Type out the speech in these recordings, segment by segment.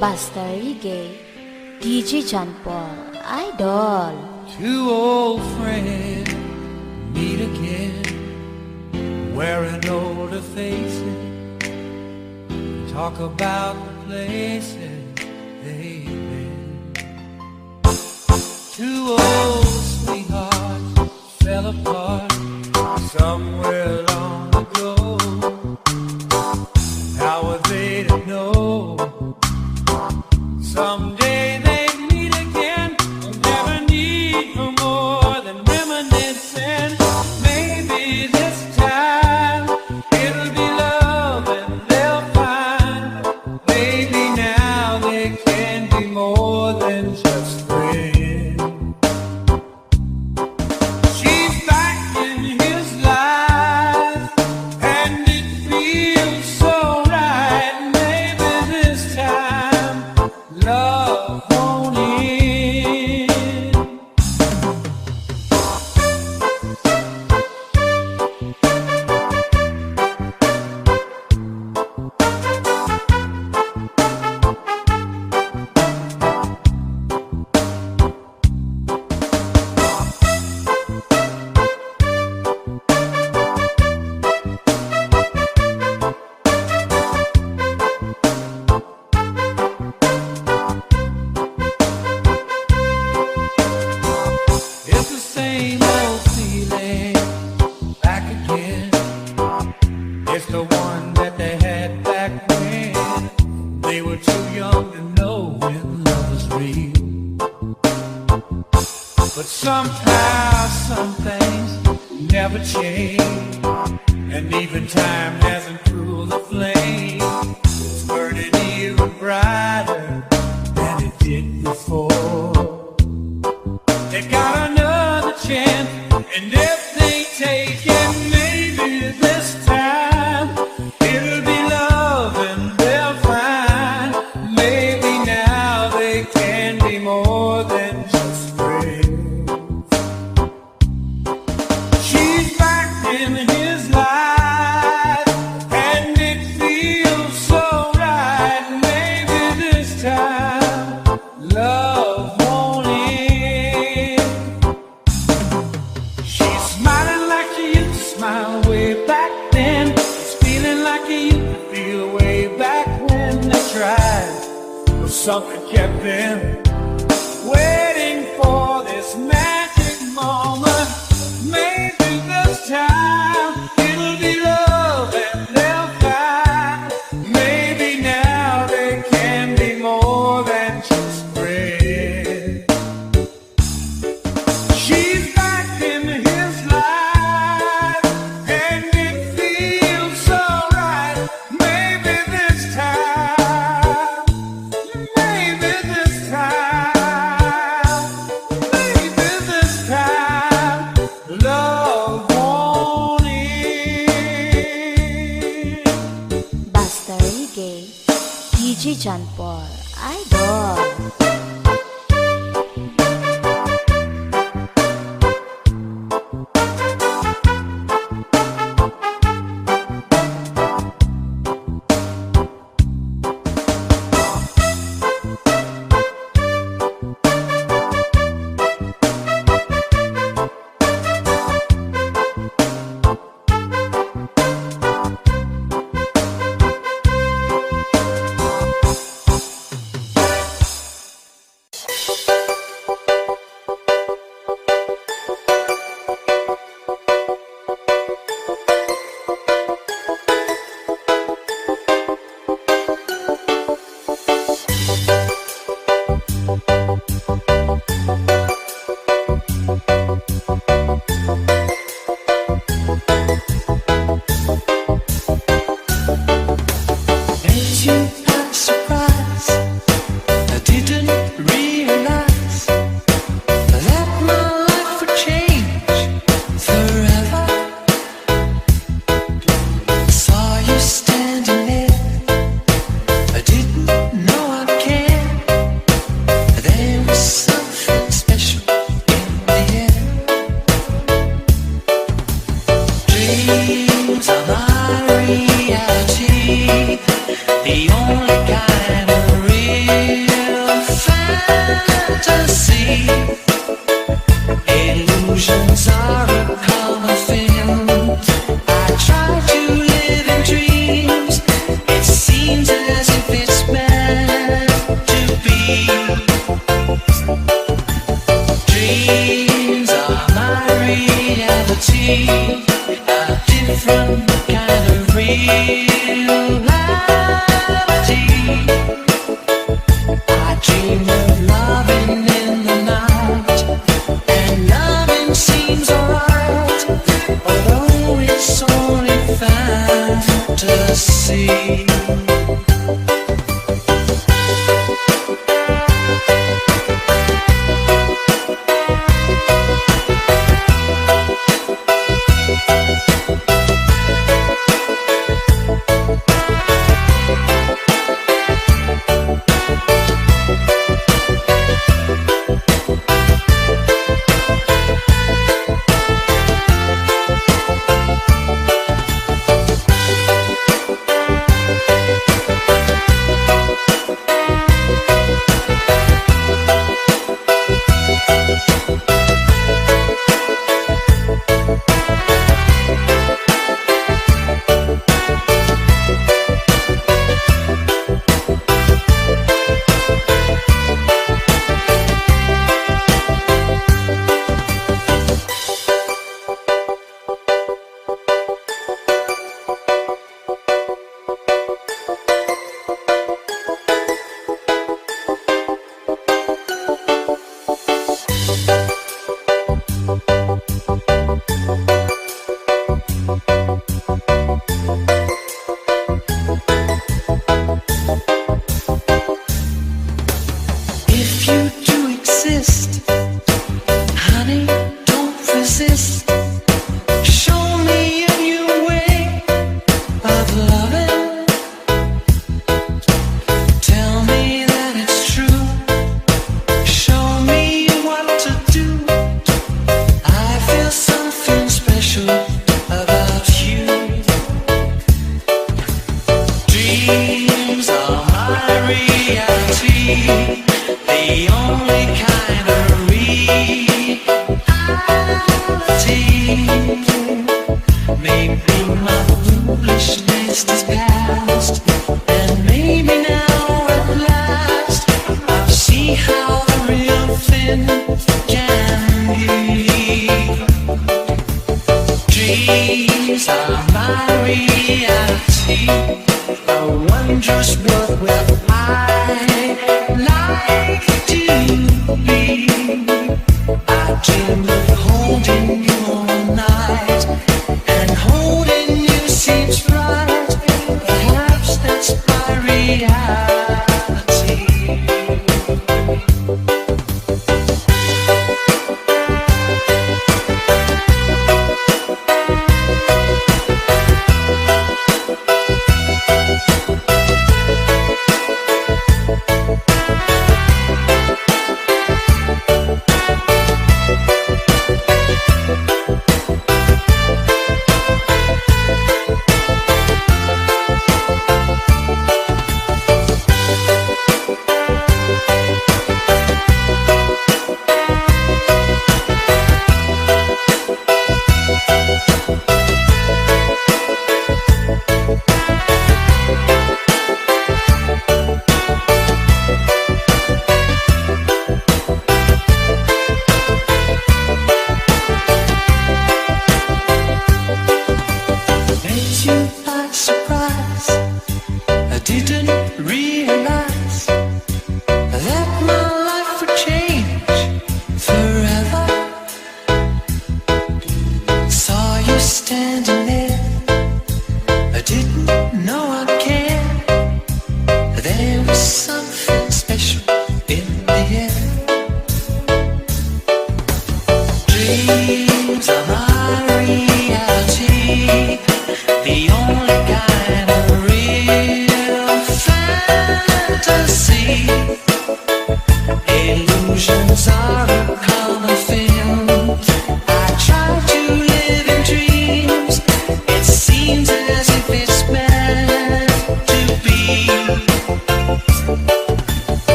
Basta Reggae, DJ John Paul, Idol. Two old friends meet again, wearing older faces, talk about the places they've been. Two old sweethearts fell apart somewhere long ago. How were they to know? Someday they meet again, and never need for more than reminiscing. Maybe this time it'll be love and they'll find. Maybe now they can be more than just friends. She's back in his life, and it feels so right. Maybe this time love won't end. It's the same old feeling back again. It's the one that they had back when they were too young to know when love was real. But somehow some things never change, and even time hasn't cooled the flame. It's burning even brighter than it did before. They got another chance, and if they take it, maybe this time it'll be love and they'll find. Maybe now they can be more than just friends. She's back in his life, and it feels so right. Maybe this time love won't end. She's smiling like she used to smile way back then. She's feeling like she used to feel way back when they tried. But something kept them waiting for this magic moment. Maybe this time it'll be love and they'll find. Maybe now they can be more than just friends. She's back in his life, and it feels so right. Maybe this time Dreams are my reality, a different kind of reality. I dream of loving in the night, and loving seems alright, although it's only fantasy.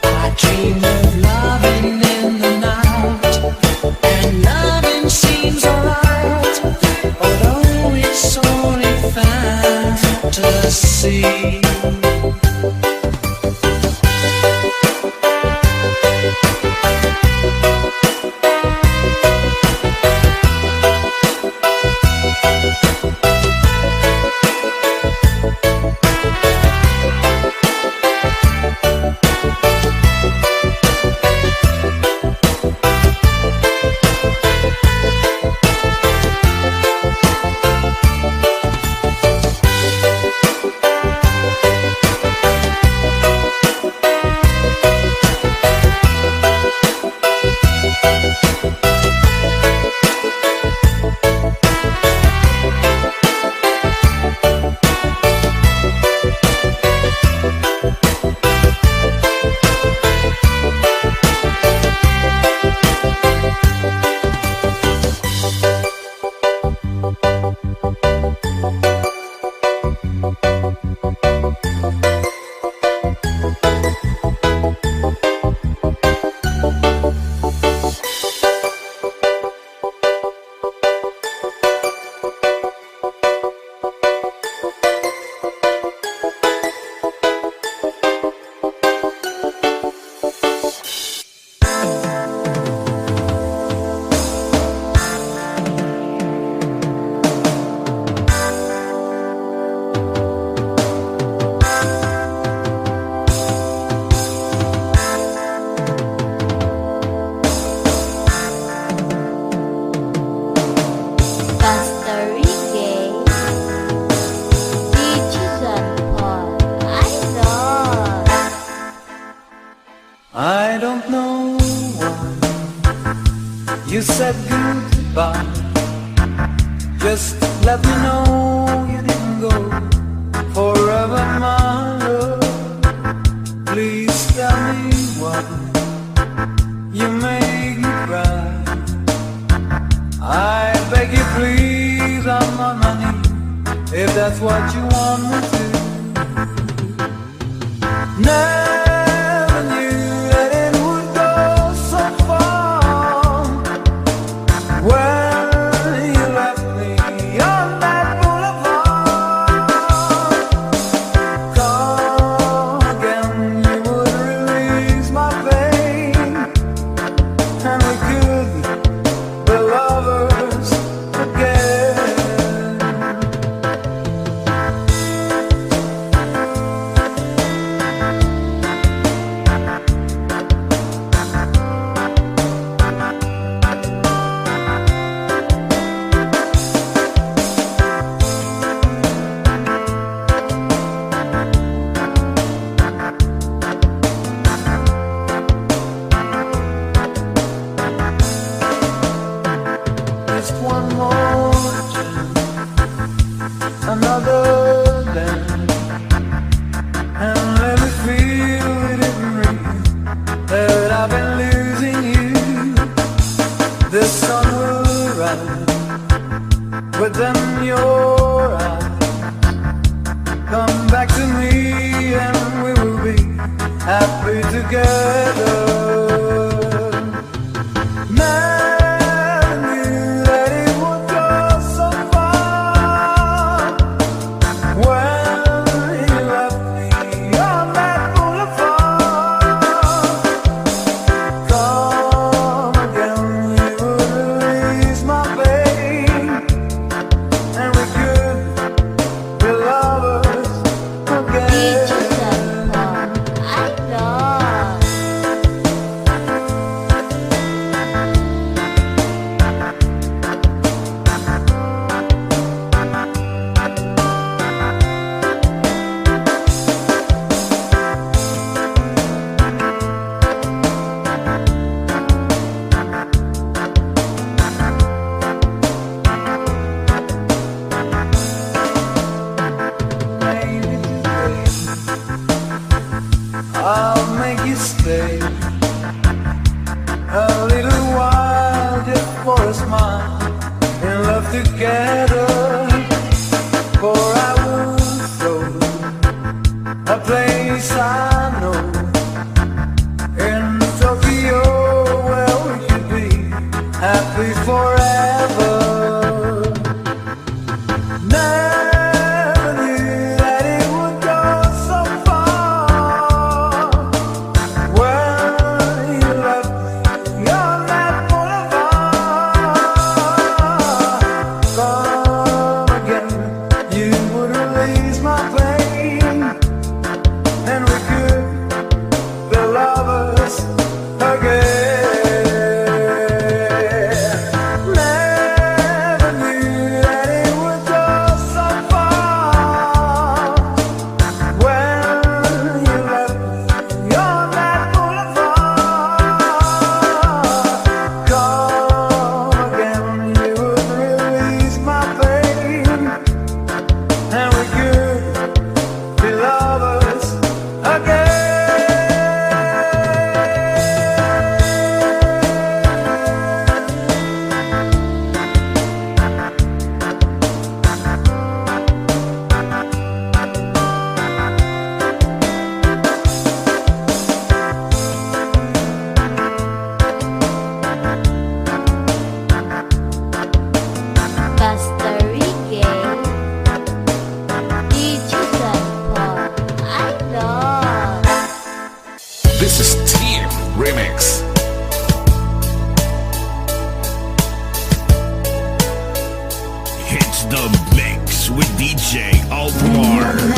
I dream of loving in the night and love. see. I don't know why you said goodbye. Just let me know you didn't go forever, my love. Please tell me why you make me cry. I beg you please, I'm on my knees, if that's what you want me to. Never knew that it would go so far. When you left me on that boulevard, come again, you would release my pain, and we could be lovers again. Just one more chance, another dance, and let me feel it in real that I've been losing you. The sun will rise within your eyes. Come back to me and we will be happy together. I'll make you stay a little while just for a smile and love together. For I will show a place I know in Tokyo where we could be happy forever. Never knew that it would with DJ Altamar.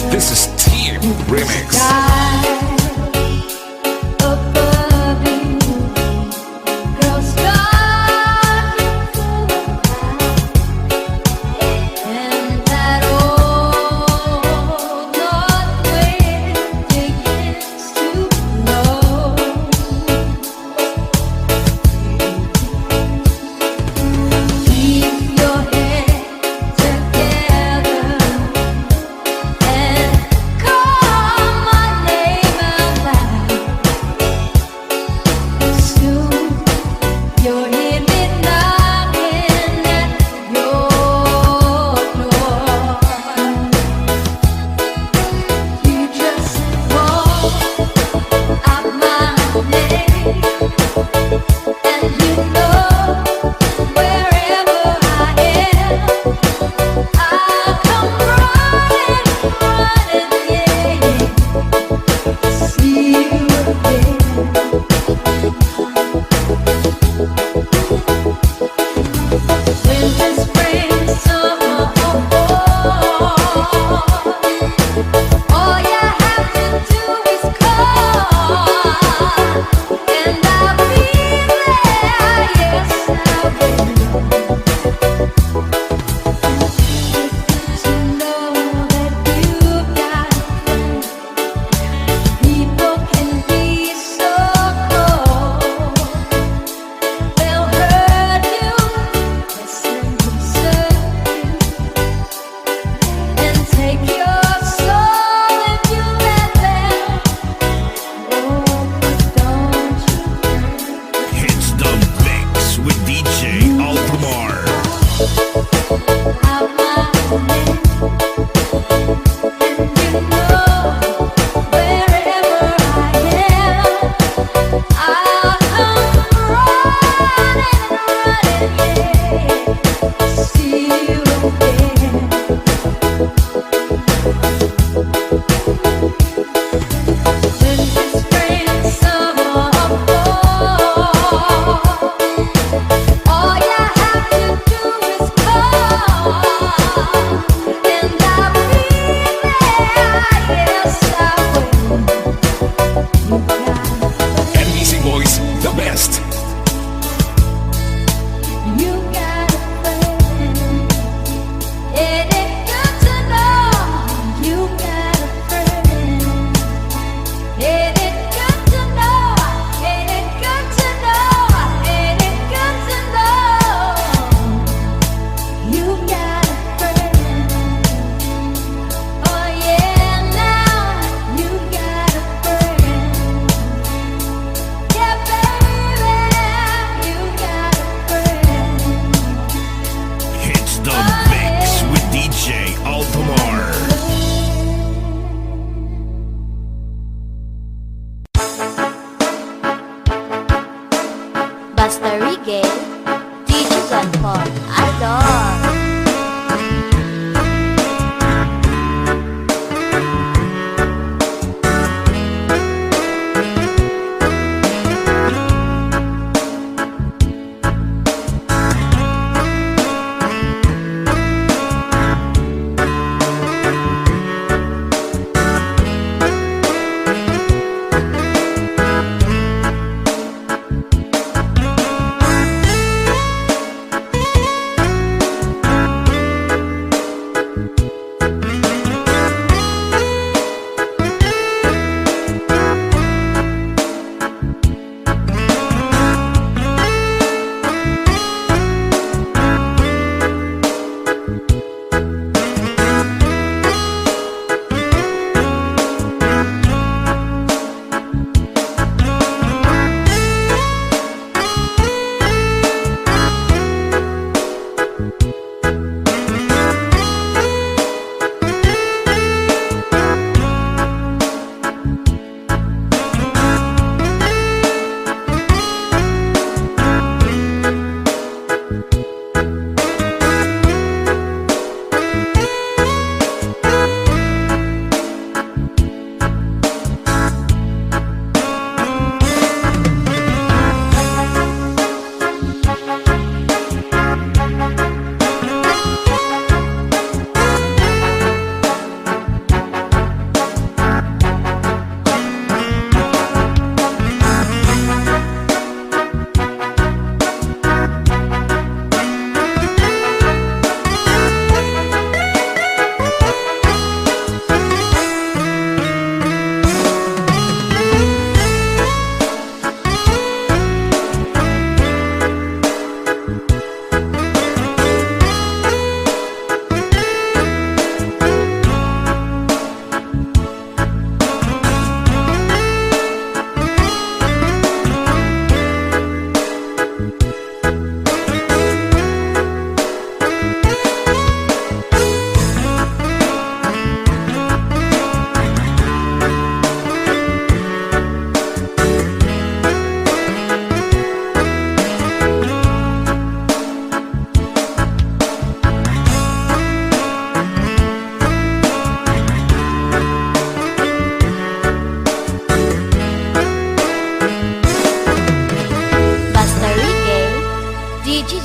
This is Team Remix. Basta Reggae, DJ John Paul, Idol.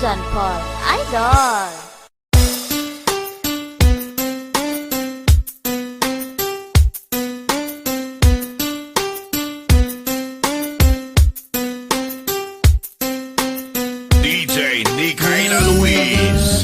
John Paul, Idol. DJ Nicaina Luis.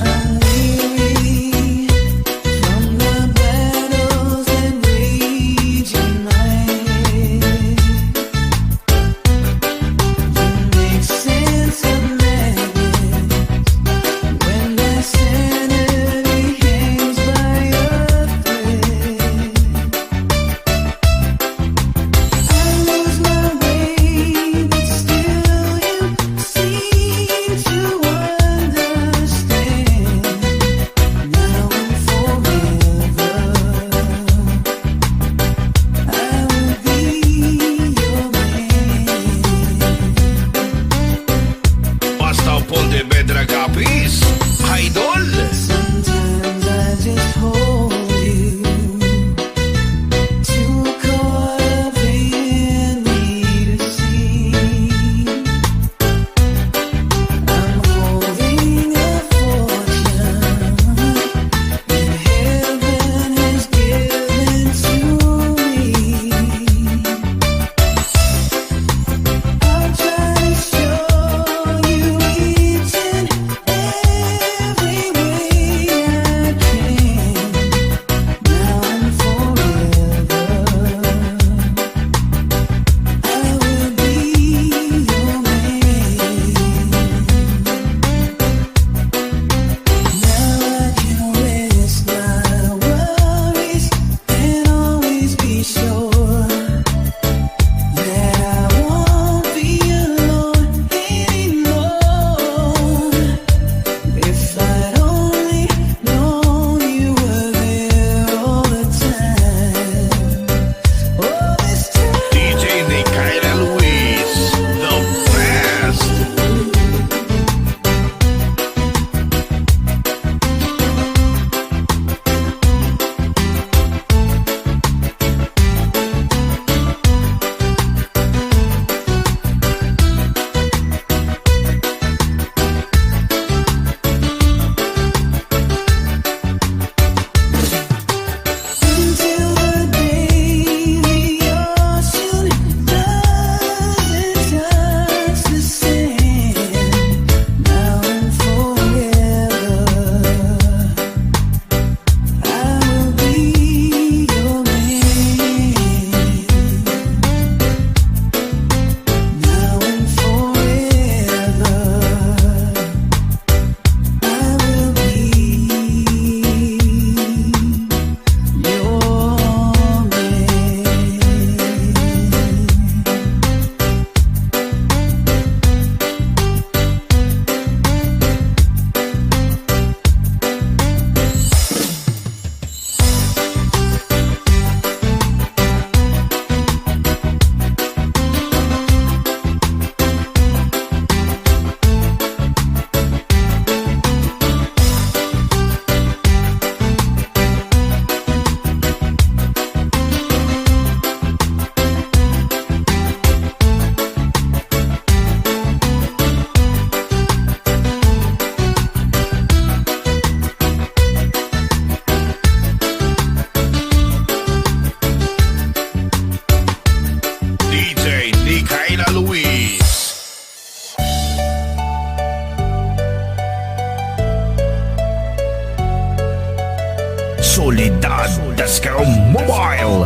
Let's go mobile.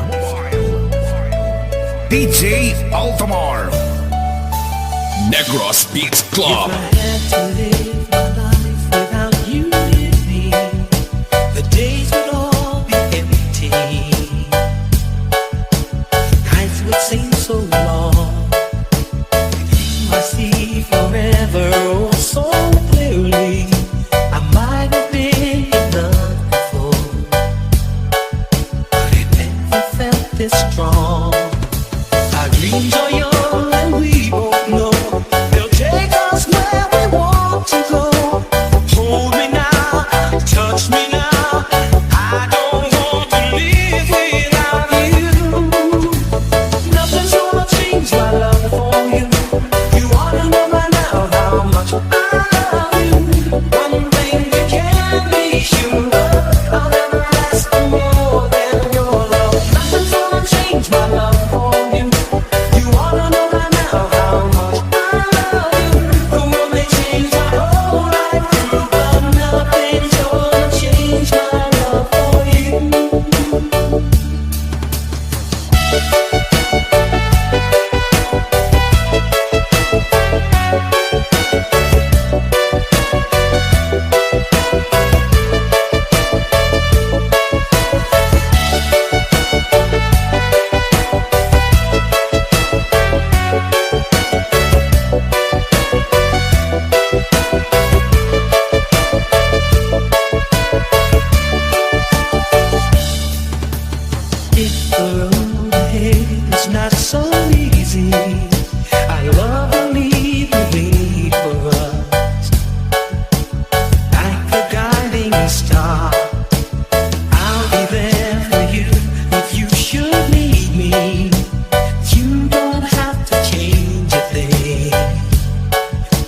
DJ Altamar. Negros Beats Club. If I had to live my life without you with me, the days would all be empty. Nights would seem so long. I see forever oh so clearly. I might have been in love before, but it never felt this strong. Our dreams are young and we both know they'll take us where we want to go. Hold me now, touch me now. I don't want to live without you. Nothing's gonna change my love for you. You ought to know by now how much I love you. One thing you can be sure of, I'll never ask for more than your love. Nothing's gonna change my love for you. You ought to know by now how much I love you. The world may change my whole life through, but nothing's gonna change my love for you. If the road ahead is not so easy, I love will leave the way for us. Like a guiding star, I'll be there for you if you should need me. You don't have to change a thing.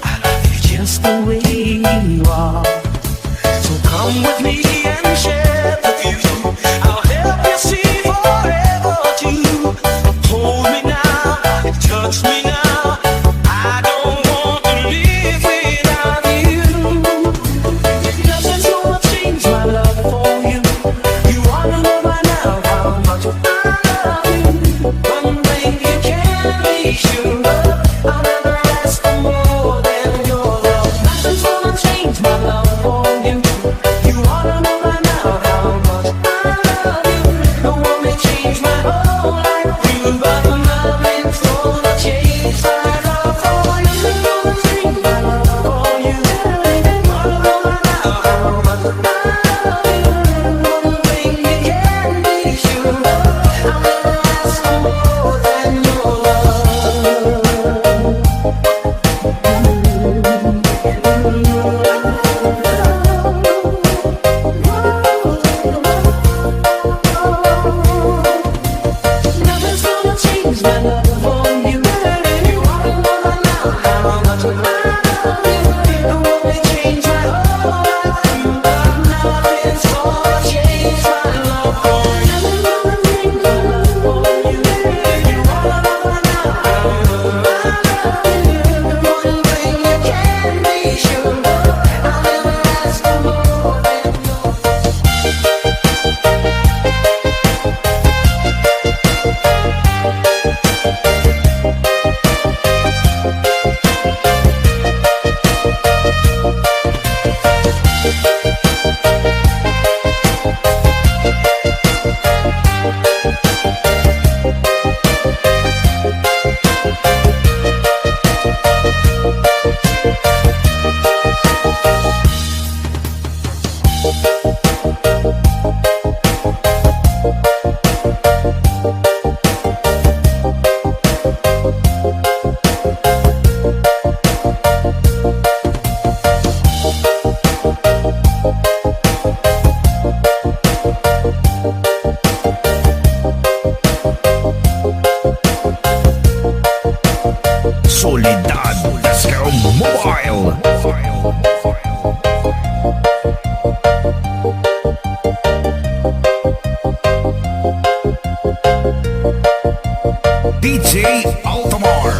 I love you just the way you are. So come with me and share the view. I'll help you see forever too. Hold me now, touch me now. I don't want to live without you. Nothing's gonna change my love for you. You ought to know by now how much I love you. One thing you can be sure of, I'll never ask for more than your love. Nothing's gonna change my love for you. You ought to know by now how much I love you. No one may change my whole life through, but nothing's gonna change my love for you. Gonna change my love for you. Ought to know by now how much I love you. One thing you can be sure of, I'll never ask for more than your love. Nothing's gonna change my love for you. You ought to know by now how much I love you. No one may change my whole life through, but nothing's gonna change my love for you. Nothing's gonna change my love for you. You ought to know by now how much I love you. One thing you can be sure of, I'll never ask for more than your Soledad. Let's go mobile. DJ Altamar.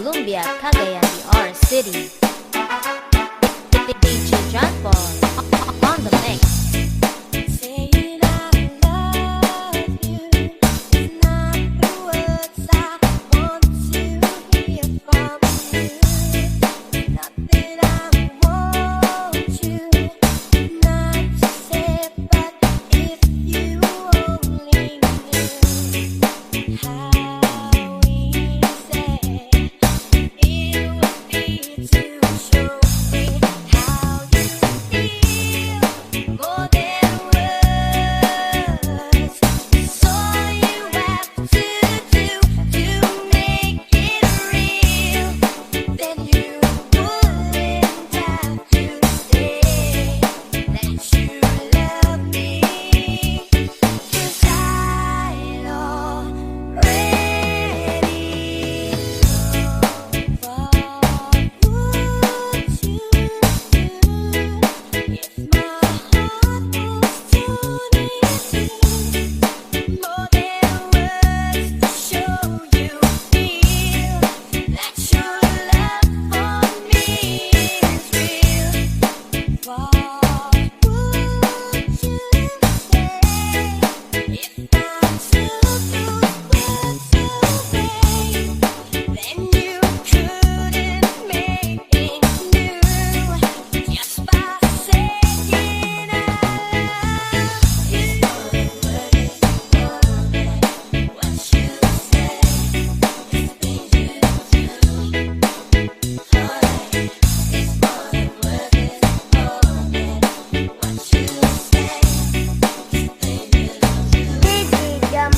Columbia, Cagayan de Oro City. DJ John Paul on the mix. Saying I love you is not the words I want to hear from you. Not that I want you not to say, but if you only knew how easy it would be to show me how you feel more than words. So you have to do to make it real. Then you wouldn't have to say that you love me. 'Cause I already know. What would you do if my heart was torn in two? More than words to show you feel that your love for me is real. What would you say if I took those words away? Then you couldn't make it new just by saying I love you. What you say is things you do. It's more than words, it's more than what you say is things you do. DJ Jump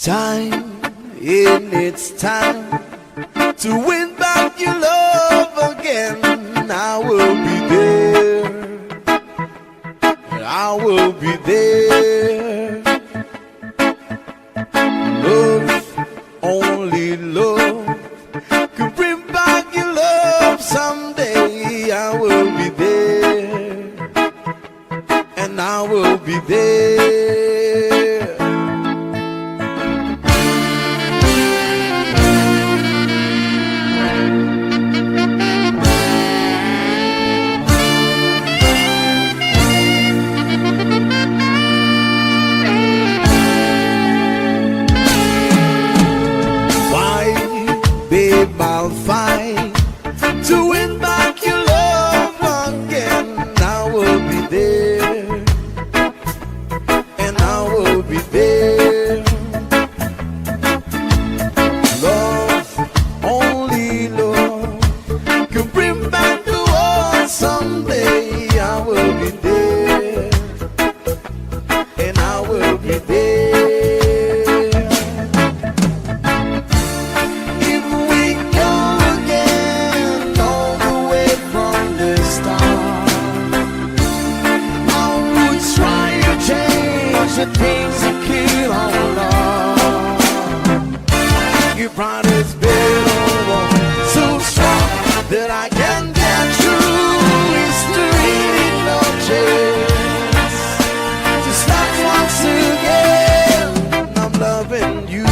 Time, in its time to win back your love again. I will be there. I will be there. Love, only love can bring back your love someday. I will be there, and I will be there. I'll fight to win back your love again. I will be there, and I will be there. Love, only love can bring back the world someday. I will be there, and I will be there. The things that kill our love. Your pride is built so strong that I can get through history with no chance to start once again. I'm loving you.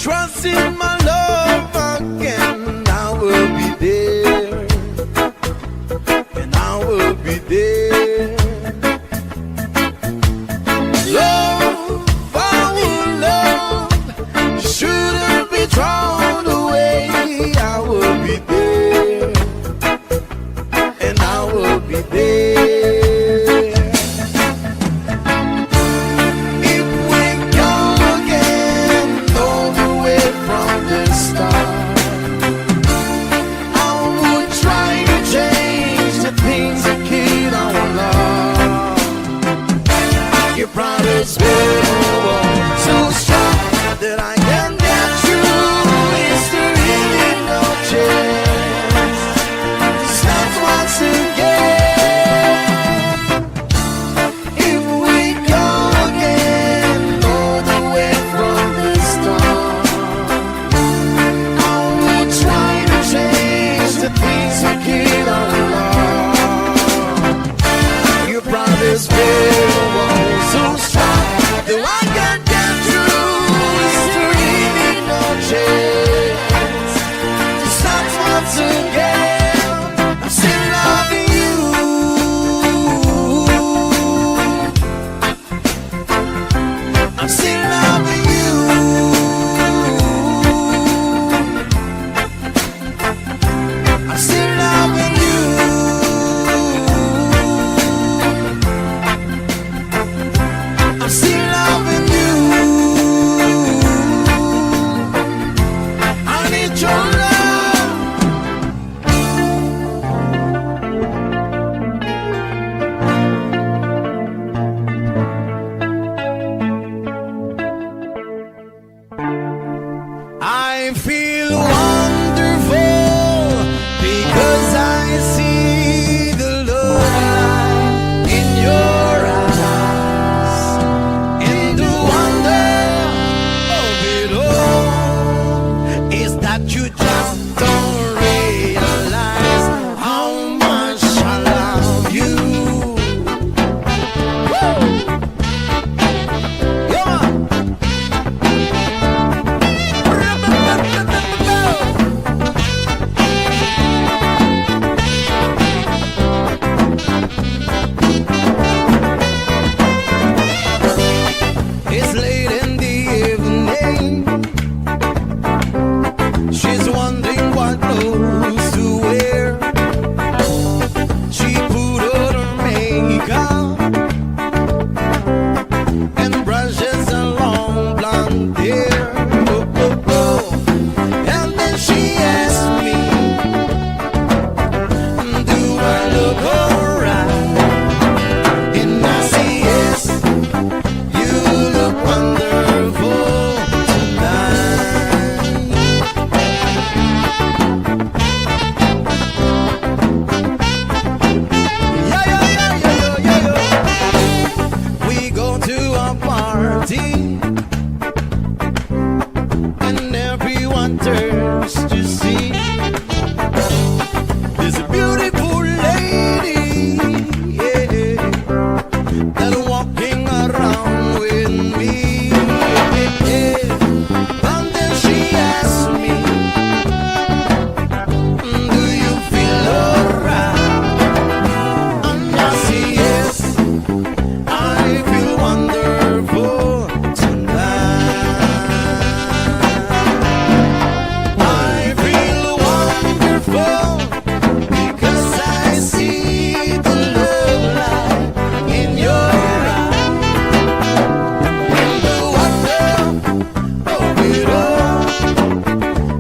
Trust in my love again. I will be there, and I will be there. Love, our love shouldn't be thrown away. I will be there, and I will be there. It's so strong that I can get through history with no chance to start once again. If we go again all the way from the start, I will try to change the things that kill our love. Your promise will so strong that I can get through history with no chance to start once again. I'm still loving you. I'm still loving you. I'm still loving you. I'm still loving you. I need your love. I feel wonderful because I see the love in your eyes. And the wonder of it all is that you just don't realize how much I love you. Woo! Yeah. It's late in the evening. She's wondering what clothes to wear. She put on her makeup everyone turns to see. There's a beautiful lady, yeah, that walking around with me. And then she asked me, do you feel alright? And I say yes, I feel wonderful tonight. I feel wonderful because I see the love light in your eyes. And the wonder of it all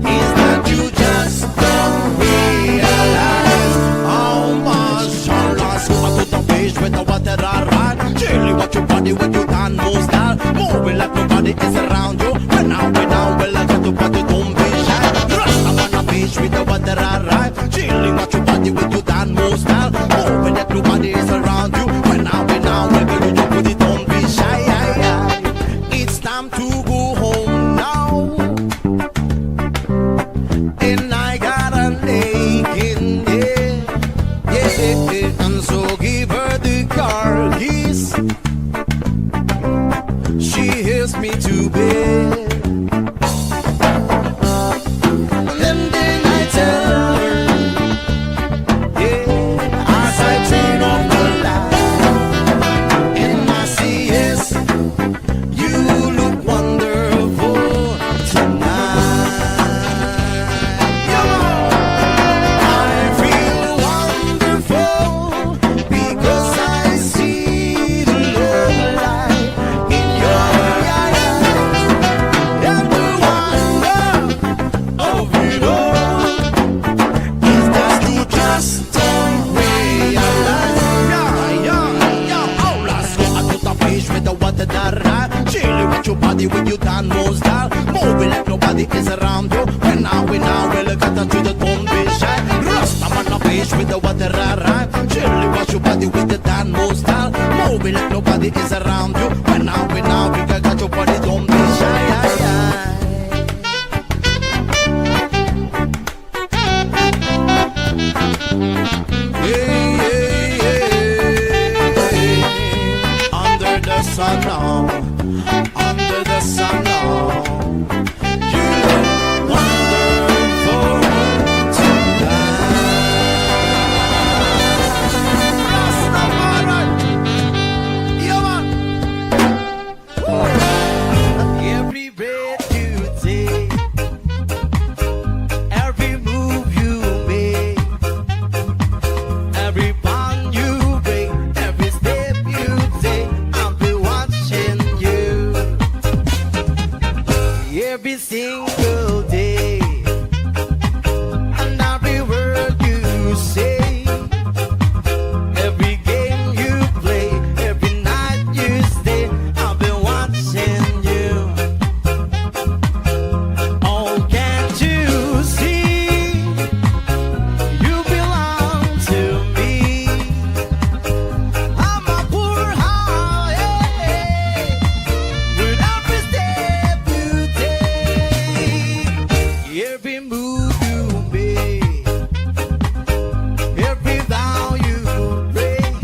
is that you just don't realize how much I lost. I put the page with the water I ride. Chilly watch your body when you dance moves style. Moving like nobody is around you. When I well I got to party, don't be shy. Rasta on the page with the water I ride. Chilly watch your body when you dance moves style. Moving like nobody is around you. When I well you jump with it, don't be shy. It's time to go home now. And I got a naked, yeah. And so give her the car keys. She hears me to bed. And then I tell her, yeah, as I turn off the light, and I say yes, you look wonderful tonight. I feel wonderful because I see the love light in your eyes. And the wonder of it all is that you just don't realize. Oh, let's go out to the page with the water that ride. Chilling with your body when you dance more style. Moving like nobody is around you. When I will cut to the don't be shy. Rasta on the page with the water I ride. Chilling with your body with the dance more style. Moving like nobody is around you. When I will cut your body, don't be shy. Under the sun now, under the sun now, you look wonderful tonight. Rastafari, yeah man. Every breath you take, every move you make, every bond you break, every step you take, I'll be watching you every single day. And every word you say, every game you play, every night you stay, I'll be watching you. Oh, can't you see? You belong to me. I'm a poor heart, with every step you take, every move you make, every vow you break,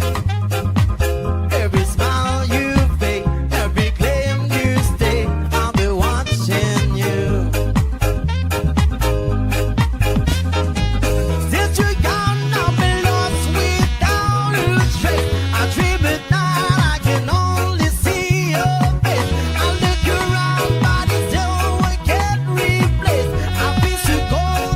every smile you fake, every claim you stake, I'll be watching you. Since you're gone, I've been lost without a trace. I dream at night, I can only see your face. I look around, but it's still I can't replace. I feel so cold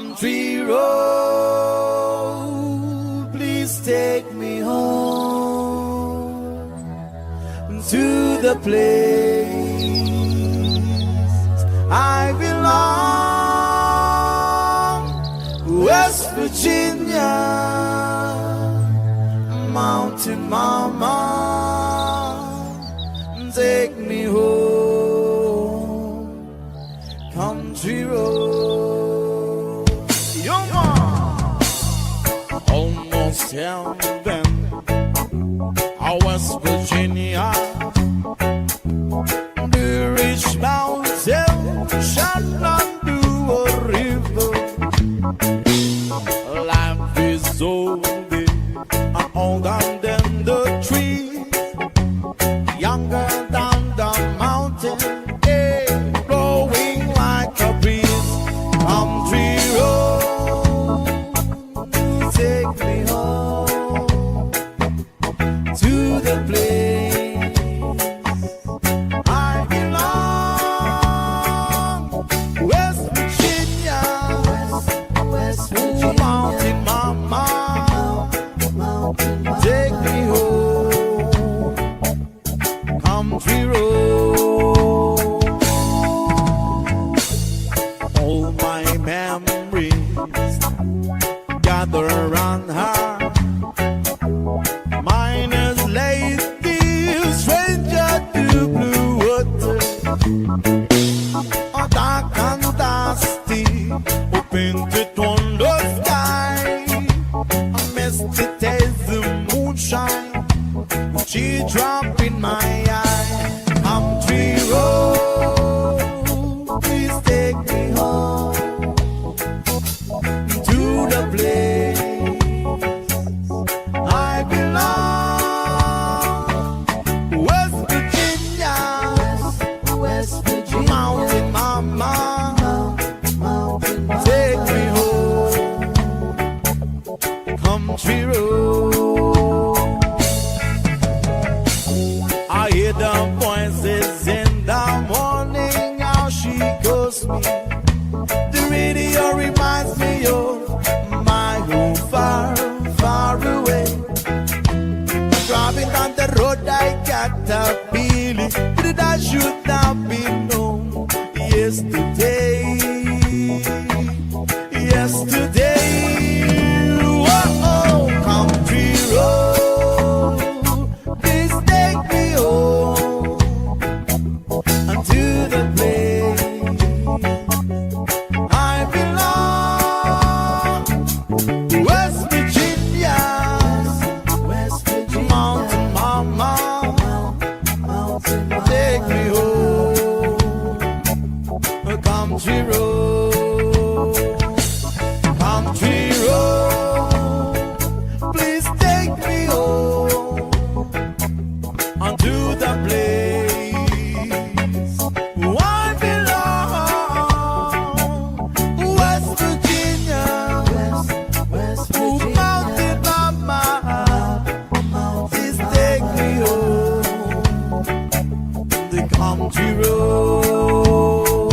Country road, please take me home to the place I belong, West Virginia, Mountain Mama, take me home, country road. Yo, almost heaven, West Virginia. The rich mountain shall not do a river. Life is so big and older than the trees, younger than the mountain, hey, blowing like a breeze. Country road, take me home to the place I belong, West Virginia, West Virginia, Mountain Mama, take me home, country road. All my memories gather around her. Mine is lady, stranger to blue water. Dark and dusty, painted on the sky. I missed it as the moonshine, she dropped in my eye. Country road, please take me home to the place I belong, West Virginia, West Virginia, Mountain Mama, take me home, country road. I hear the voices in the morning, how she calls me. The radio reminds me of my home far, far away. Driving down the road, I got a feeling that I should have been home yesterday. Yesterday, whoa, country road, please take me home unto the place I belong, West Virginia, West Virginia, Mountain Mama, take me home, country road, country road, please take me home unto the place I belong, West Virginia, West Virginia, Mountain Mama, please take me home, the country road,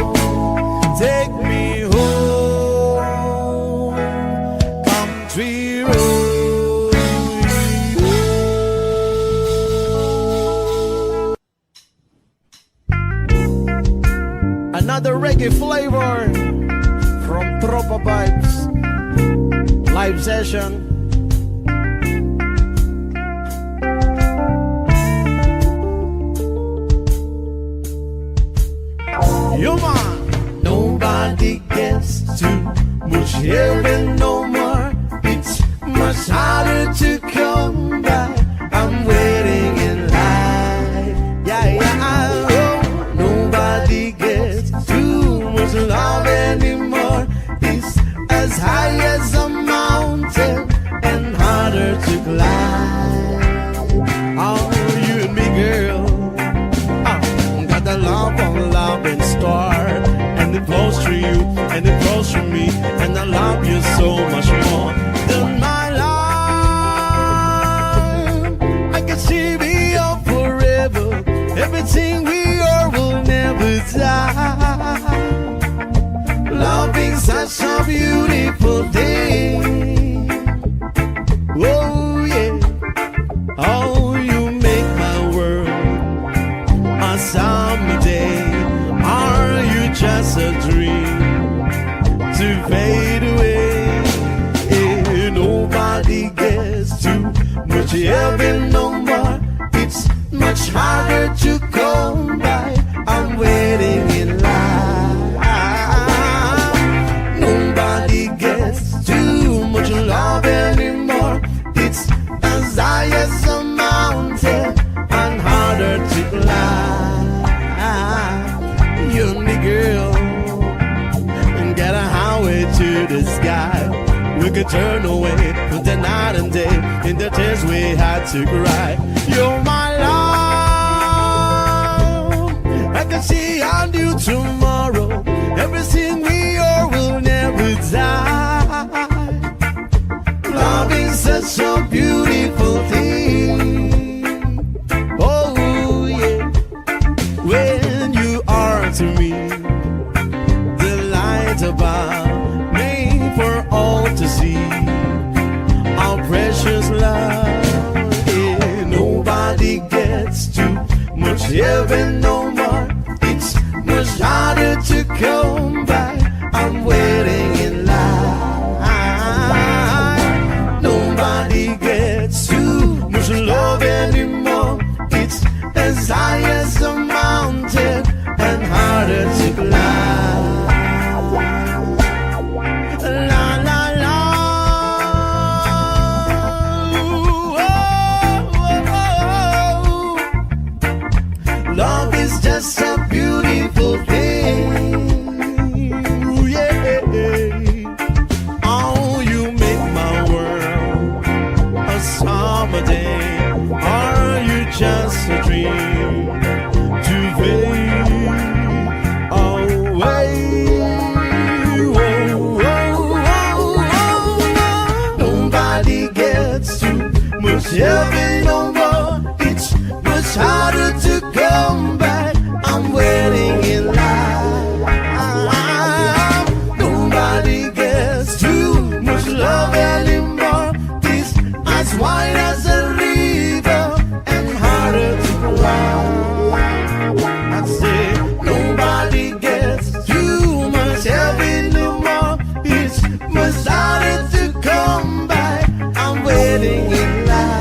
take me home, country road. Another reggae flavor from Tropa Vibes live session. You man, nobody gets too much hearing no more. It's much harder to come by. I'm waiting in line. Yeah, yeah, oh, nobody gets too much love anymore. It's as high as a mountain and harder to climb. Oh, you and me, girl, got the love in store, and it flows through you, and it flows through me, and I love you so much more than my life. I can see me up forever. Everything we are will never die. Loving such just a beautiful thing. Oh yeah, oh you make my world a summer day. Are you just a dream to fade away? Nobody gets too much heaven no more. It's much harder to come by. I'm waiting in line. Nobody gets too much love anymore. It's as high as a mountain and harder to climb. Young girl, get a highway to the sky. We could turn away from the night and day in the tears we had to cry. You're my love. I can see on you tomorrow. Everything we are will never die. Love is such a beautiful thing. Oh yeah, when you are to me the light above, for all to see our precious love. Yeah, nobody gets too much heaven no more. It's much harder to come by. I'm waiting in line. Nobody gets too much love anymore. It's as high as a mountain and harder to climb. Love is just a beautiful thing. Yeah. Oh, you make my world a summer day. Are you just a dream to fade away? Nobody gets too much heaven no more. It's much harder to come back. I'm waiting in line. Nobody gets too much love anymore. It's as wide as a river and harder to climb. I say nobody gets too much heaven no more. It's much harder to come back. I'm waiting in line.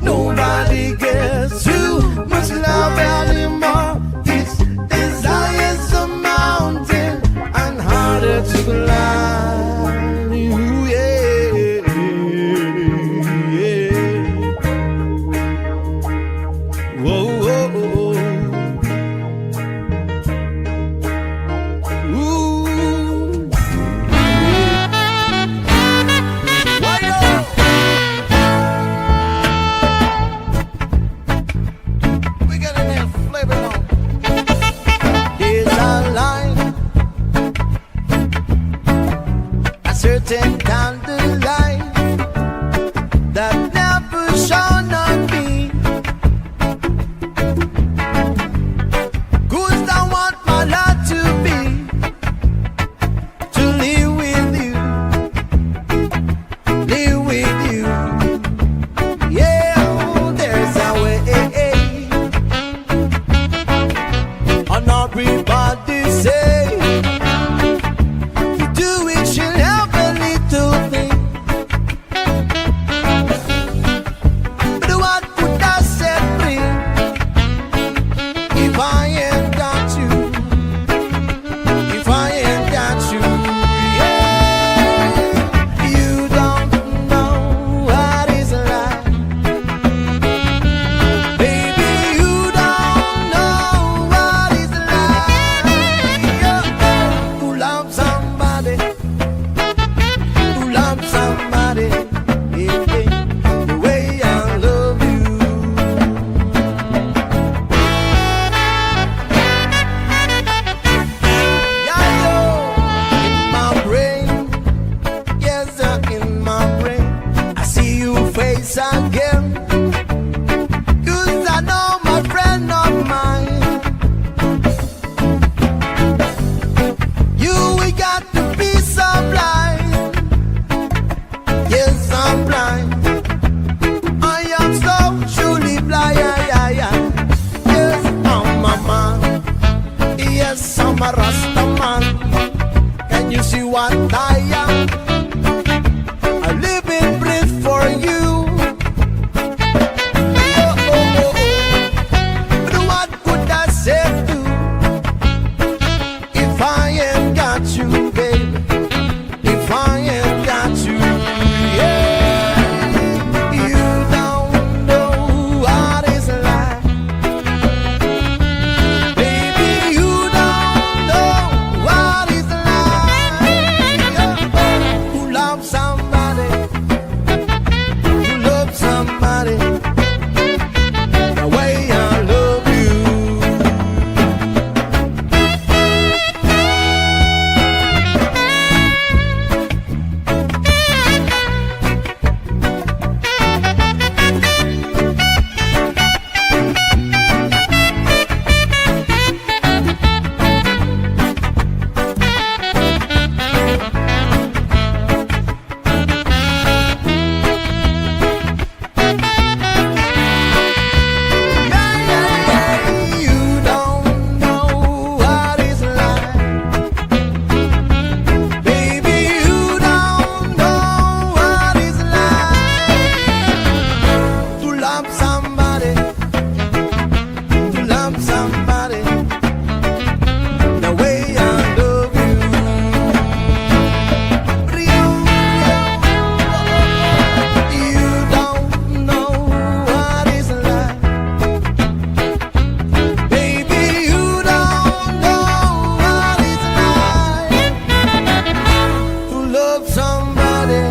Nobody gets too much love anymore. It's as high as a mountain and harder to climb. Ooh, yeah, yeah. Whoa, whoa, whoa. Ooh. We got a little flavor on. There's a line, a certain kind of light that never shone on me. 'Cause I want my life to be to live with you, live with you. Yeah, there's a way. And everybody say you do each and every little thing what I am. I live and breathe for you. But what could I say do if I ain't got you, baby? If I ain't got you, yeah. You don't know what it's like, baby. You don't know what it's like. Who loves somebody? Who loves somebody the way I love you? You don't know what it's like, baby. You don't know what it's like to love somebody, to love somebody the way I love you. You don't know what it's like, baby. You don't know what it's like to love somebody,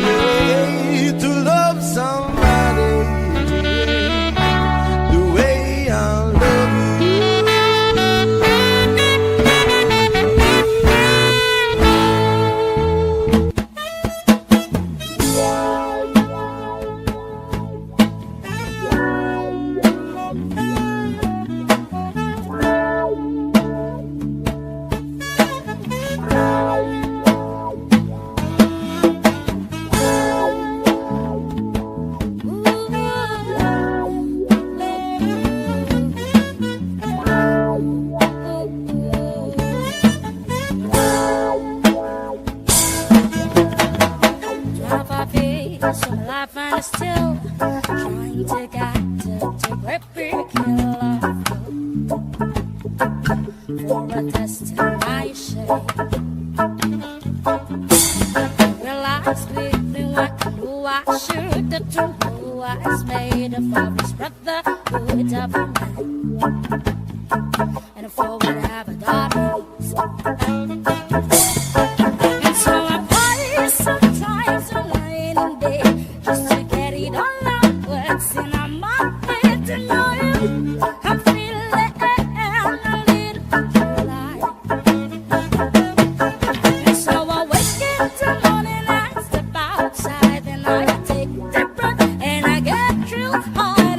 yeah, to love somebody the way I love you. Drive our feet so my life and still trying to get to where we kill for a destination. Realize we've been working who I should have done, who I was made of all this brotherhood of a man, and if I would have a daughters. And so I pray sometimes a night and day just to get it all out words in my head to know you. I'm feeling a little alive. And so I wake in the morning, I step outside, and I take deep breath, and I get real high.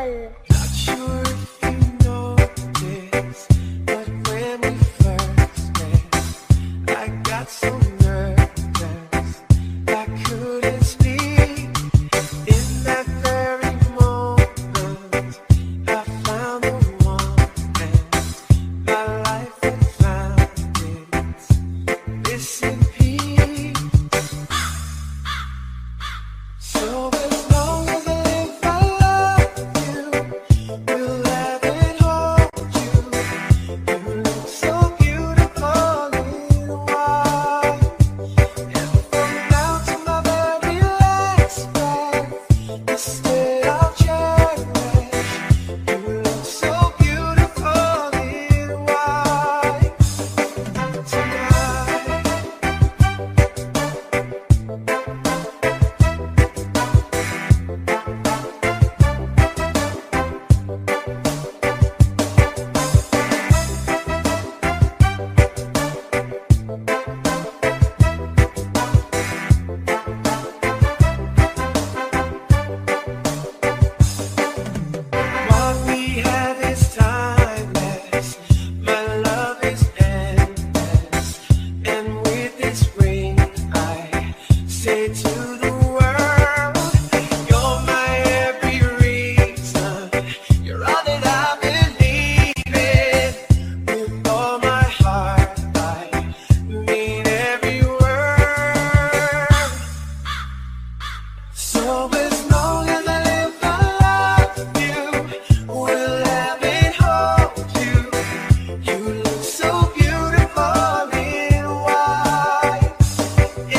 Not sure if you know this, but when we first met, I got so nervous I couldn't speak. In that very moment, I found the one, and my life had found its missing piece. So as long as I live, I love you. Will have it hold you. You look so beautiful in white. And from now to my very last breath, this day I'll cherish. You look so beautiful in white tonight. What we have is timeless. My love is endless. And with this ring, I say to the world, you're my every reason. You're all that I believe in. With all my heart, I mean every word. So as long as I live, I love you. Will have it hold you. You look so beautiful in white.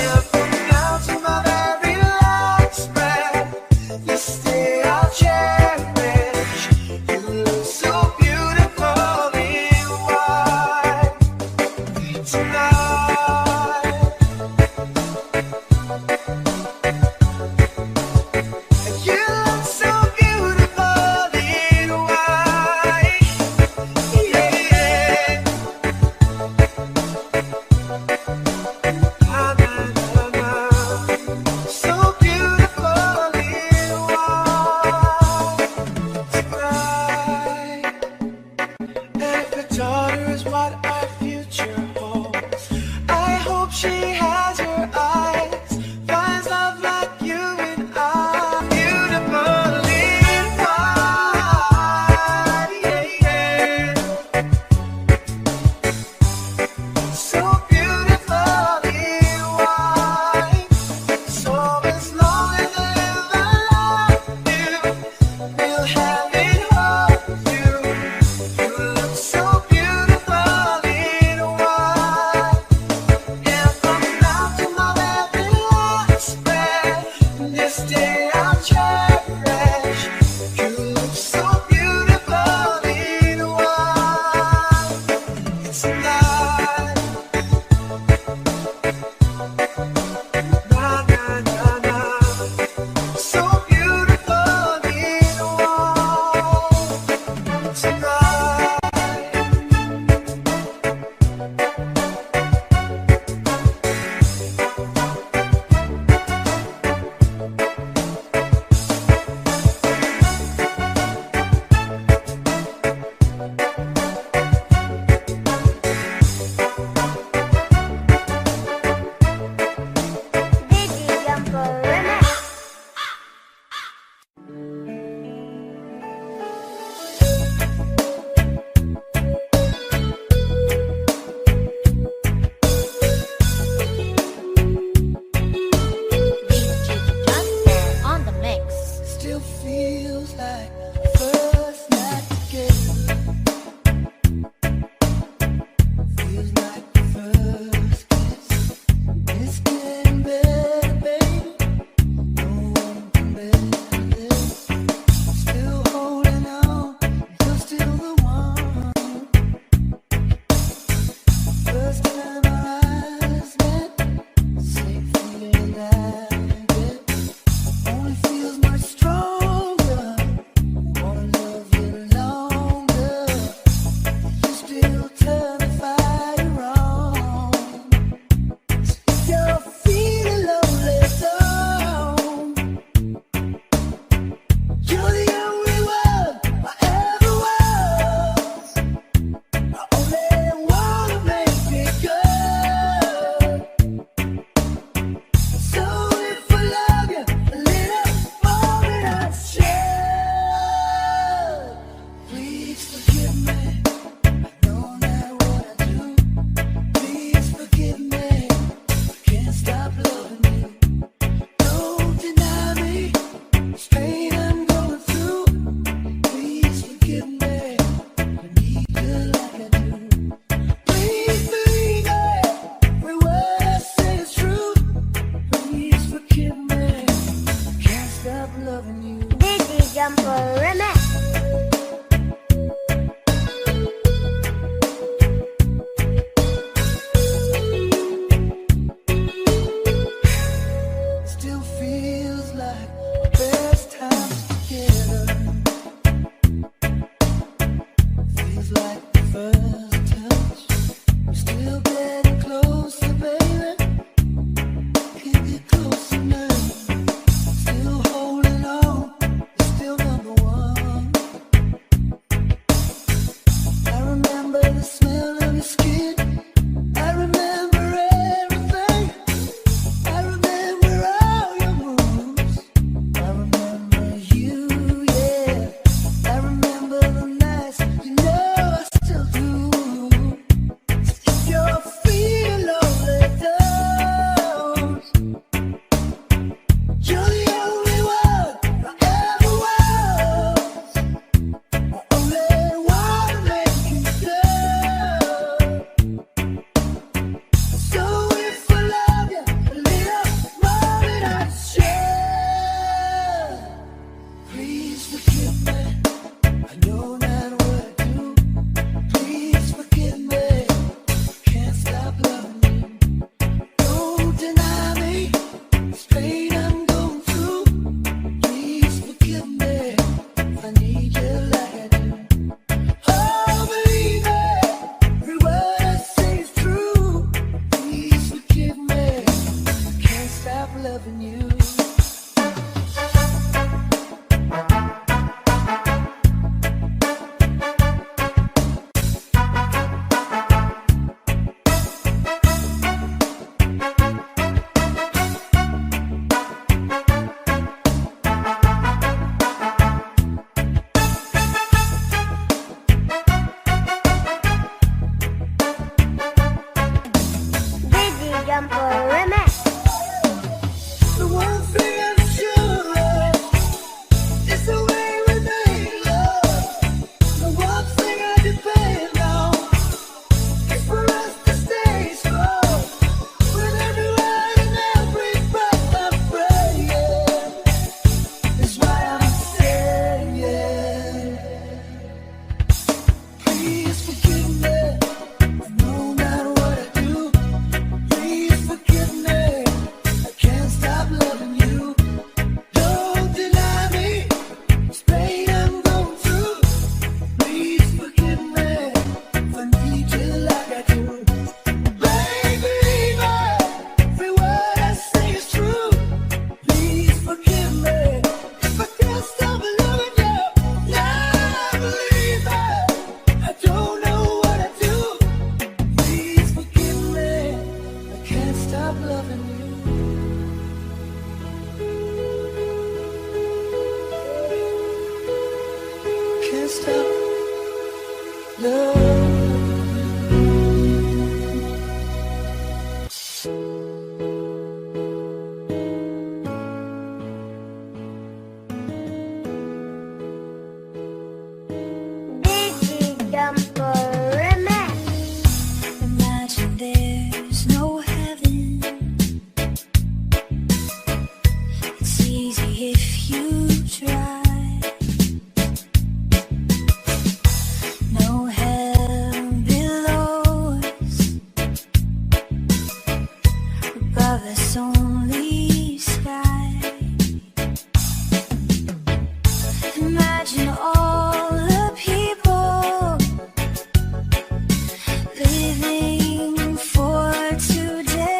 And from now to my very last breath, this day I'll cherish. You look so beautiful in white tonight. You look so beautiful in white, yeah. Na, na, na, na. So beautiful in white tonight. And if a daughter is what our future holds, I hope she has your eyes, finds love like you and I. Beautiful in white, yeah, yeah. So beautiful in white. So as long as I live, I love you. We'll have it hold you. You look so beautiful in white. And from now to my very last breath, this day I'll cherish. You look so beautiful in white tonight. Na, na, na, na. So beautiful in white tonight. Jumper Remix. Still feels like our best times together. Feels like the first touch. We're still getting closer, baby. Can't get close enough. Still holding on. You're still number one. I remember the smell of your skin. I remember everything. I remember all your moves. I remember you, yeah. I remember the nights, you know I still do. If you're feeling lonely, don't. You're the only one I ever was. I only wanna make you love. So if I love you a little more than I should, please forgive me. I know not what to do. Please forgive me. Can't stop loving you. Don't deny me. This pain I'm going through. Please forgive me. I need you like I do. Oh, believe me. Every word I say is true. Please forgive me. Can't stop loving you. Dizzy Jumper Remix. The one thing I'm sure of is the way we make love. The one thing I depend on is for us to stay strong. With every word and every breath I'm praying. That's why I'm staying. Please forgive me. I know not what I do. Please forgive me. I can't stop loving you. Don't deny me. This pain I'm going through. Please forgive me. If I need you like I do. Baby, every word I say is true. Please forgive me. If I can't stop loving you. Now believe me. I don't know what I do. Please forgive me. I can't stop loving you. Can't stop loving. Dizzy Jumper Remix. Imagine there's no heaven. It's easy if you try. No hell below us. Above us only sky. Imagine all the people living for today.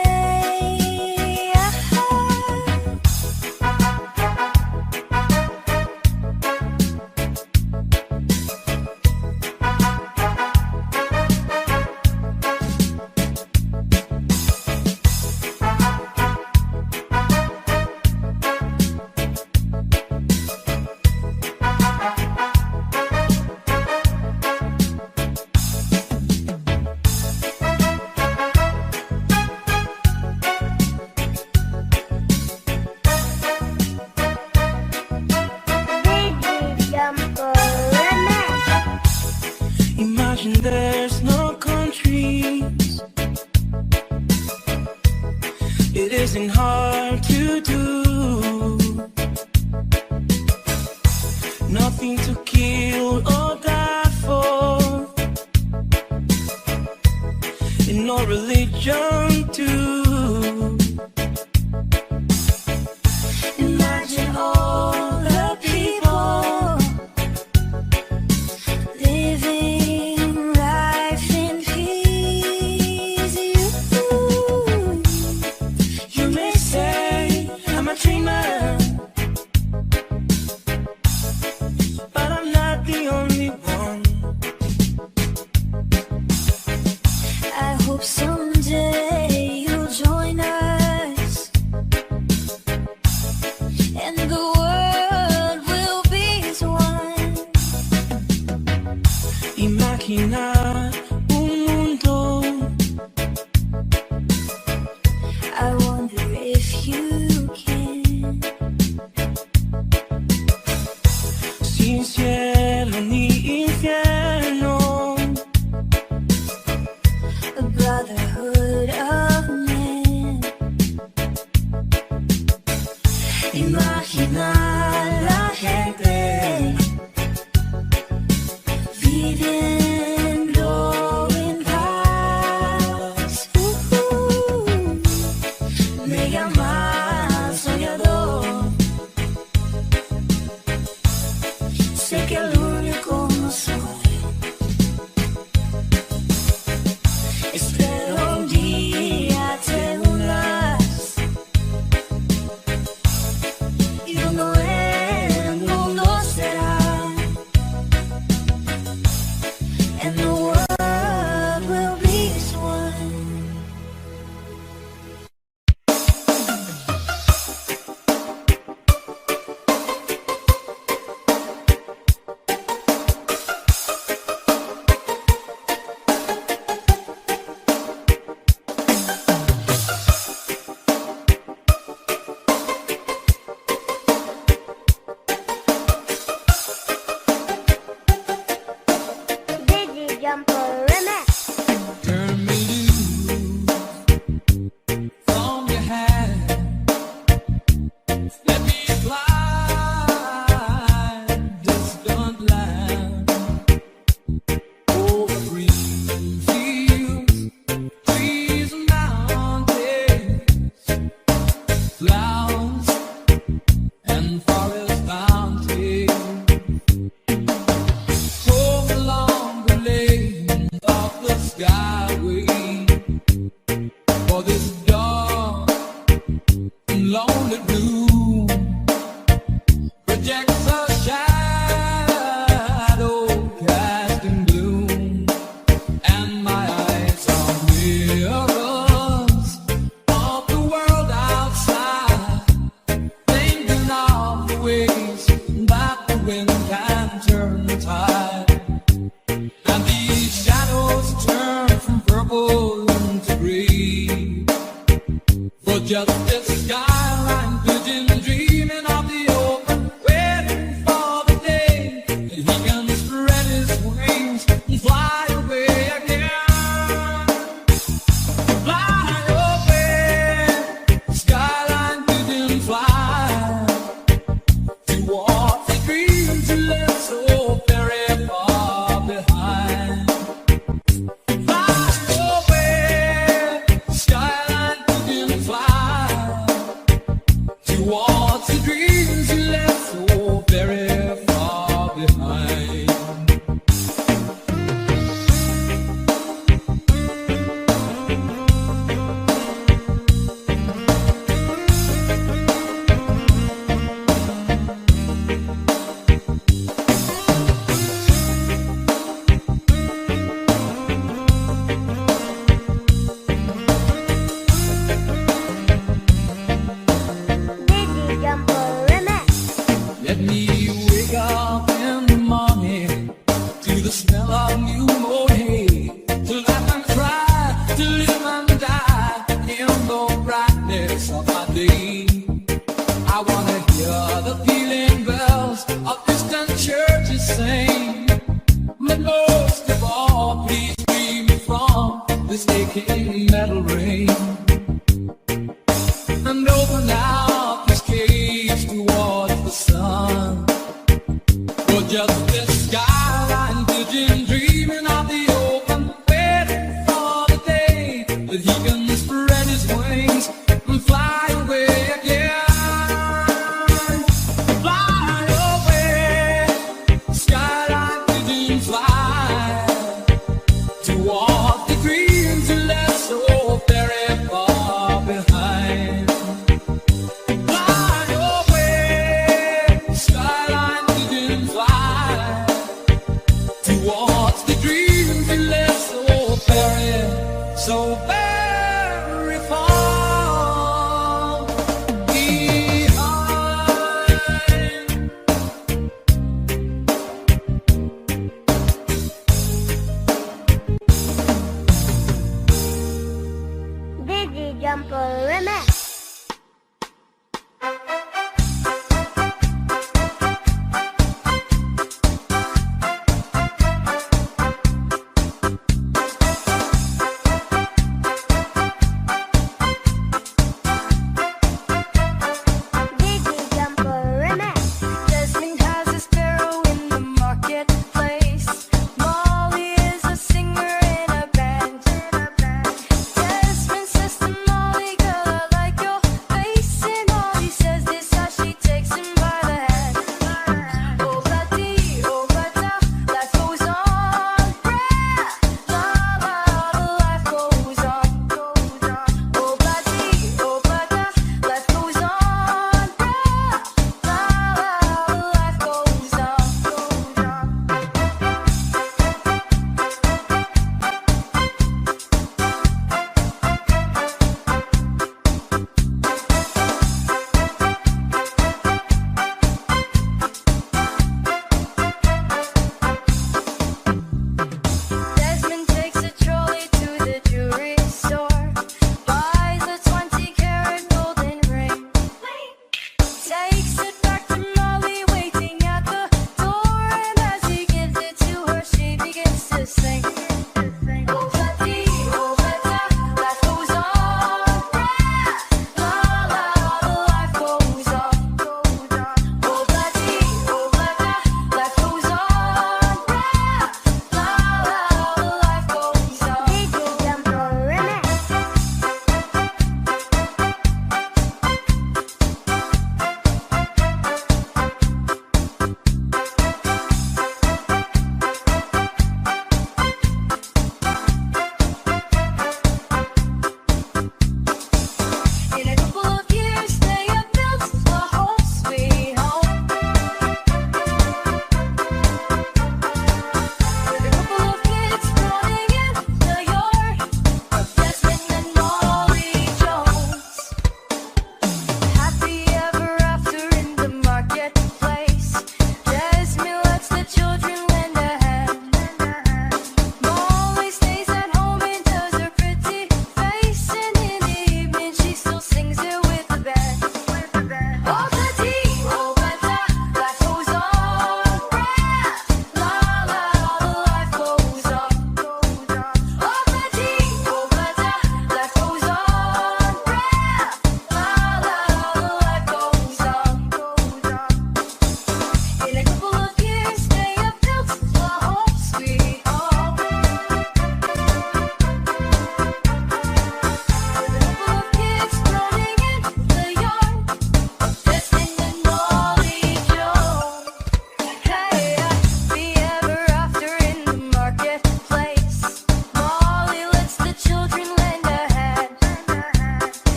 but I'm not the only one. I hope someday you'll join us, and the world will be as one. Imaginar un mundo. I wonder if you can. Sin cielo ni infierno, a brotherhood of men. Imaginar la gente viviendo en paz. Me llamas soñador. Sé que el único no soy. Espero un día te unas y donde el mundo será, and the world will be as one. Turn me loose from your hand. Let me fly, distant land, over green fields, trees and mountains, clouds and forest bounties. Home along the lane of the skyway, for this dark and lonely blue projects a shadow casting gloom, and my eyes are mirrors of the world outside, thinking of the ways that the wind can turn the tide. And these shadows turn from purple to green, for just this skyline pigeon dreaming of the open, waiting for the day that he can spread his wings and fly away again. Fly away, skyline pigeon, fly towards the dreams you left so very far behind. Fly away, skyline pigeon, fly towards the dreams you left so very far behind. Let me wake up in the morning to the smell of new mown hay, to laugh and cry, to live and die in the brightness of my day. I wanna hear the pealing bells of distant churches sing, but most of all, please free me from this aching metal rain, and open out this cage towards the sun. For just this skyline pigeon dreaming of the open, waiting for the day that he can spread his wings and fly away again. Fly away, skyline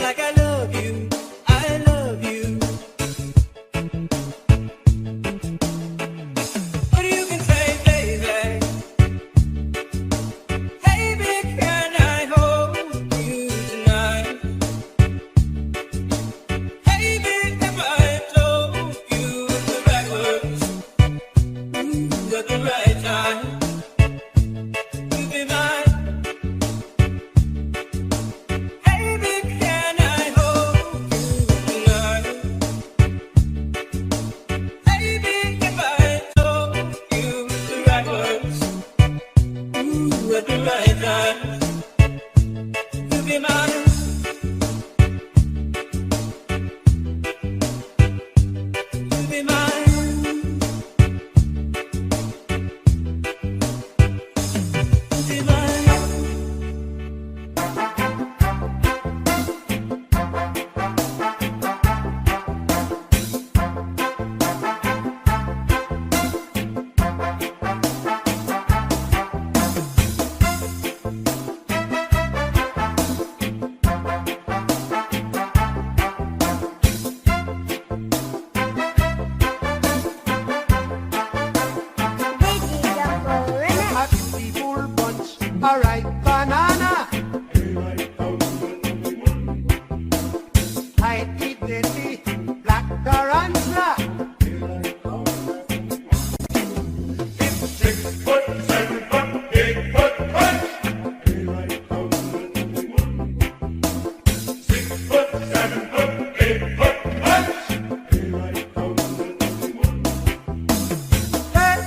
like I love you, I love you. What you can say, baby? Baby, can I hold you tonight? Baby, if I told you the right words at the right time, you'd be mine. Baby, can I hold you tonight? Baby, if I told you the right words at the right time, you'd be mine. You'd be mine. You'd be mine. A beautiful bunch, a ripe banana. High fidelity, black tarantula. It's 6 foot, 7 foot, 8 foot punch. 6 foot, 7 foot, 8 foot punch. Hey,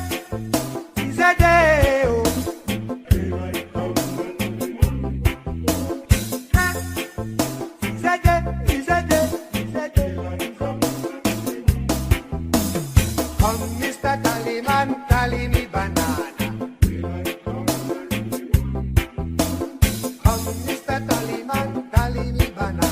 he's a day. Oh. Come, Mr. Tallyman, tally me banana. Come, Mr. Tallyman, tally me banana.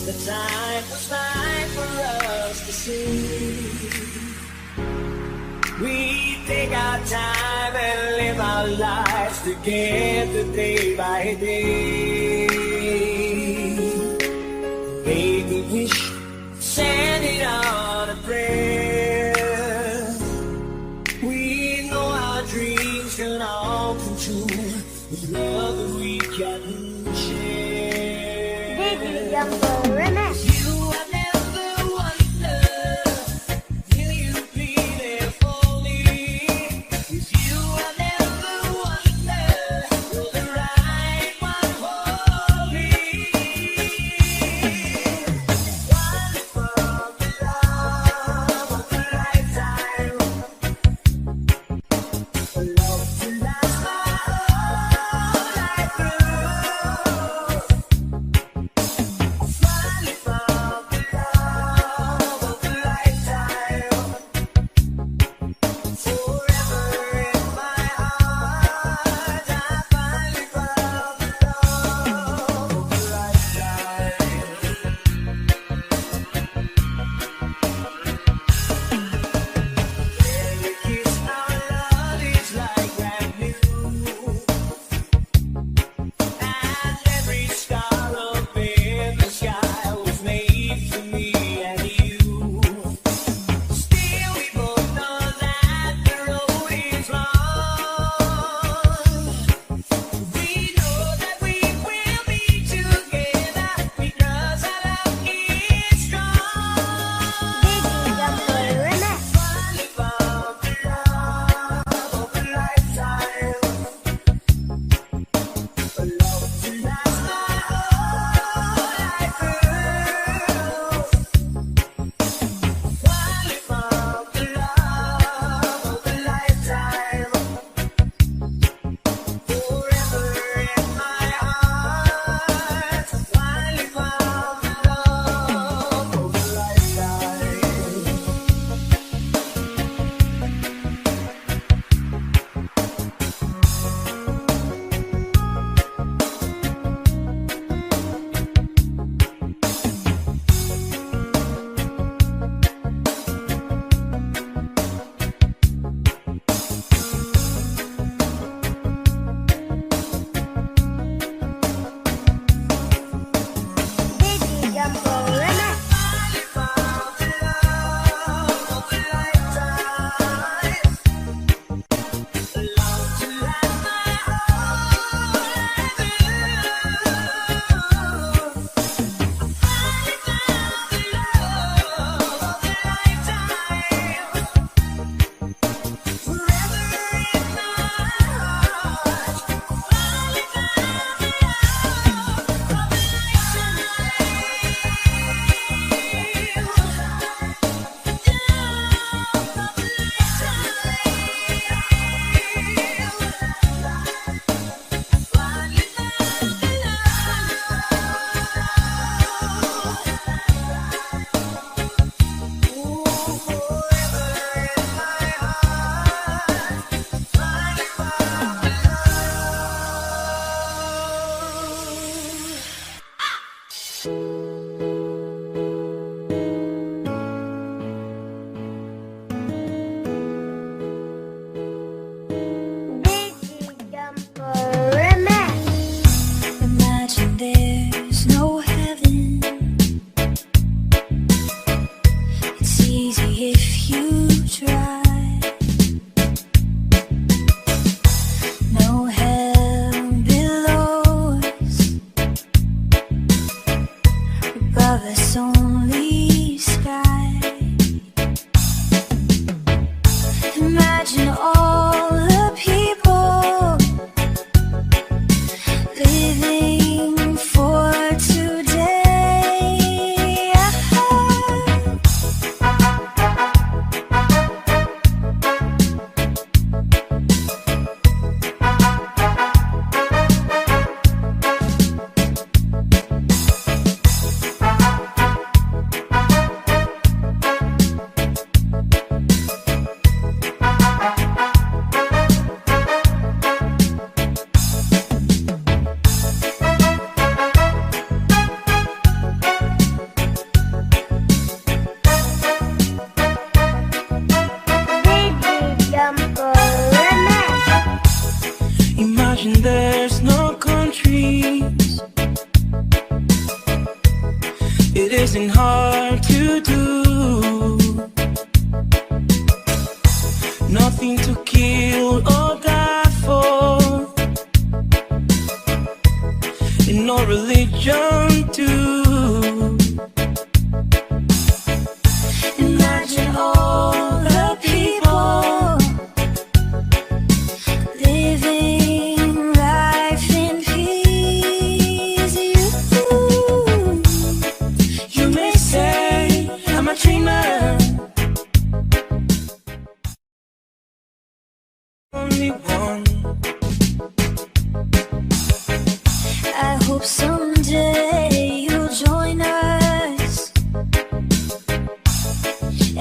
The time was right for us to see. We take our time and live our lives together day by day. Make a wish, send it on a prayer. We know our dreams can all come true with love that we can share. You have never wondered, will you be there for me? If you have never wondered, you're the right one for me. One for the love of a lifetime, a love to last my whole life through. Smiling for above us only sky. Imagine all the people living for today. Imagine there's no countries. It isn't hard to do. Nothing to kill or die for, and no religion too. Imagine all the people living life in peace. You may say I'm a dreamer, only one. I hope someday you'll join us,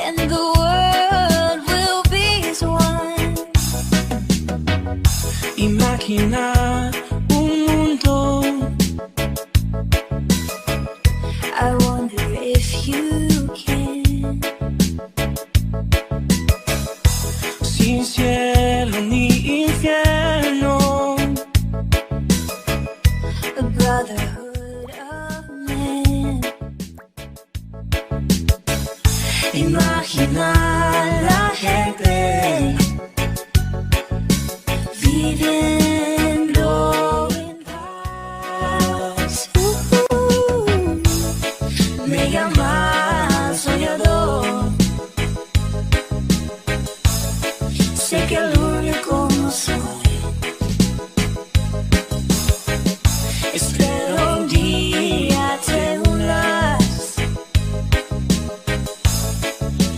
and the world will be as one. Imagina un mundo I wonder if you can. sin cielo ni infierno. A brotherhood of men. Imagina la gente viviendo en paz. me llama soñador. Sé que el único no soy. Espero un día te unas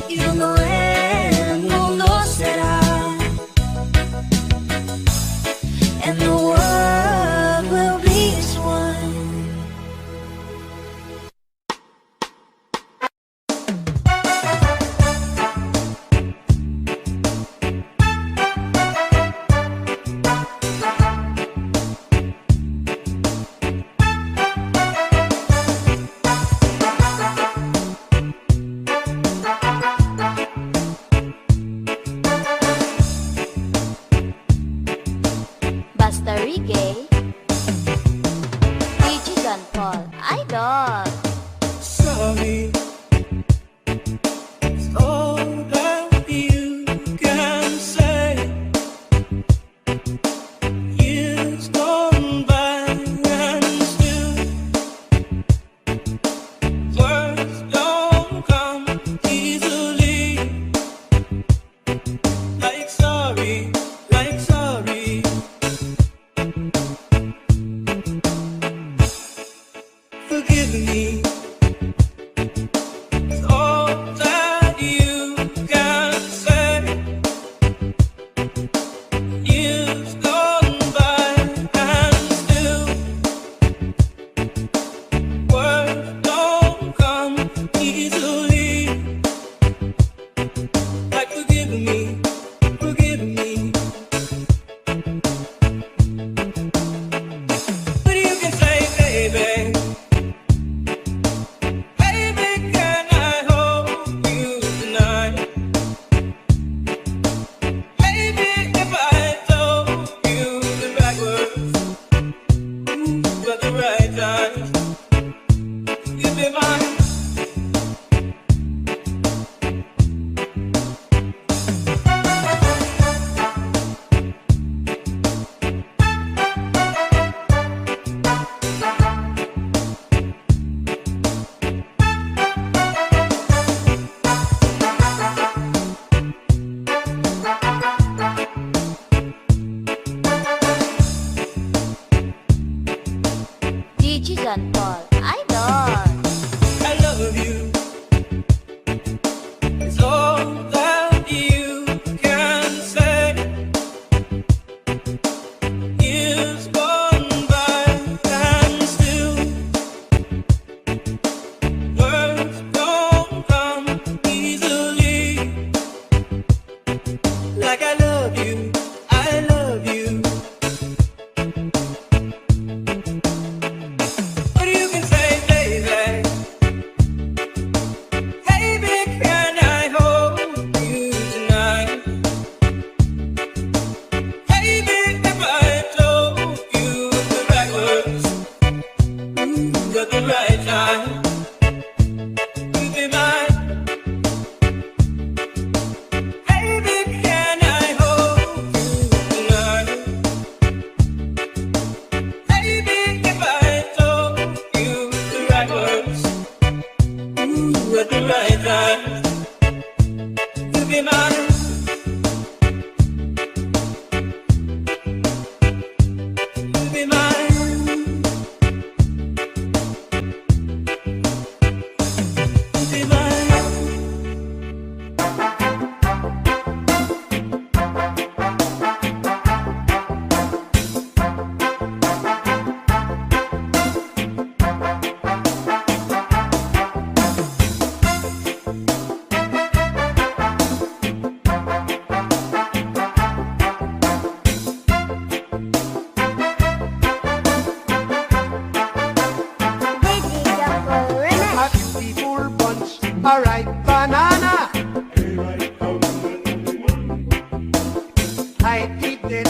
Y uno el mundo será, and the world will be as one. at the right time. You be mine. You be mine. You be mine. A beautiful bunch, a ripe banana. I keep the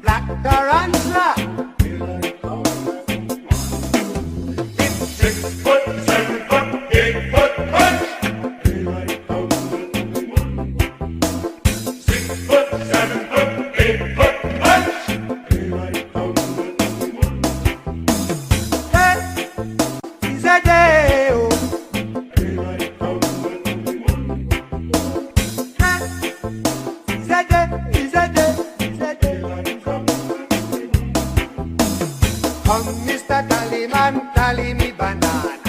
black tarantula. It's 6 foot, 7 foot, 8 foot punch. 6 foot, 7 foot, 8 foot punch. Hey, it's a day. Oh. Come, Mr. Tallyman, tally me banana.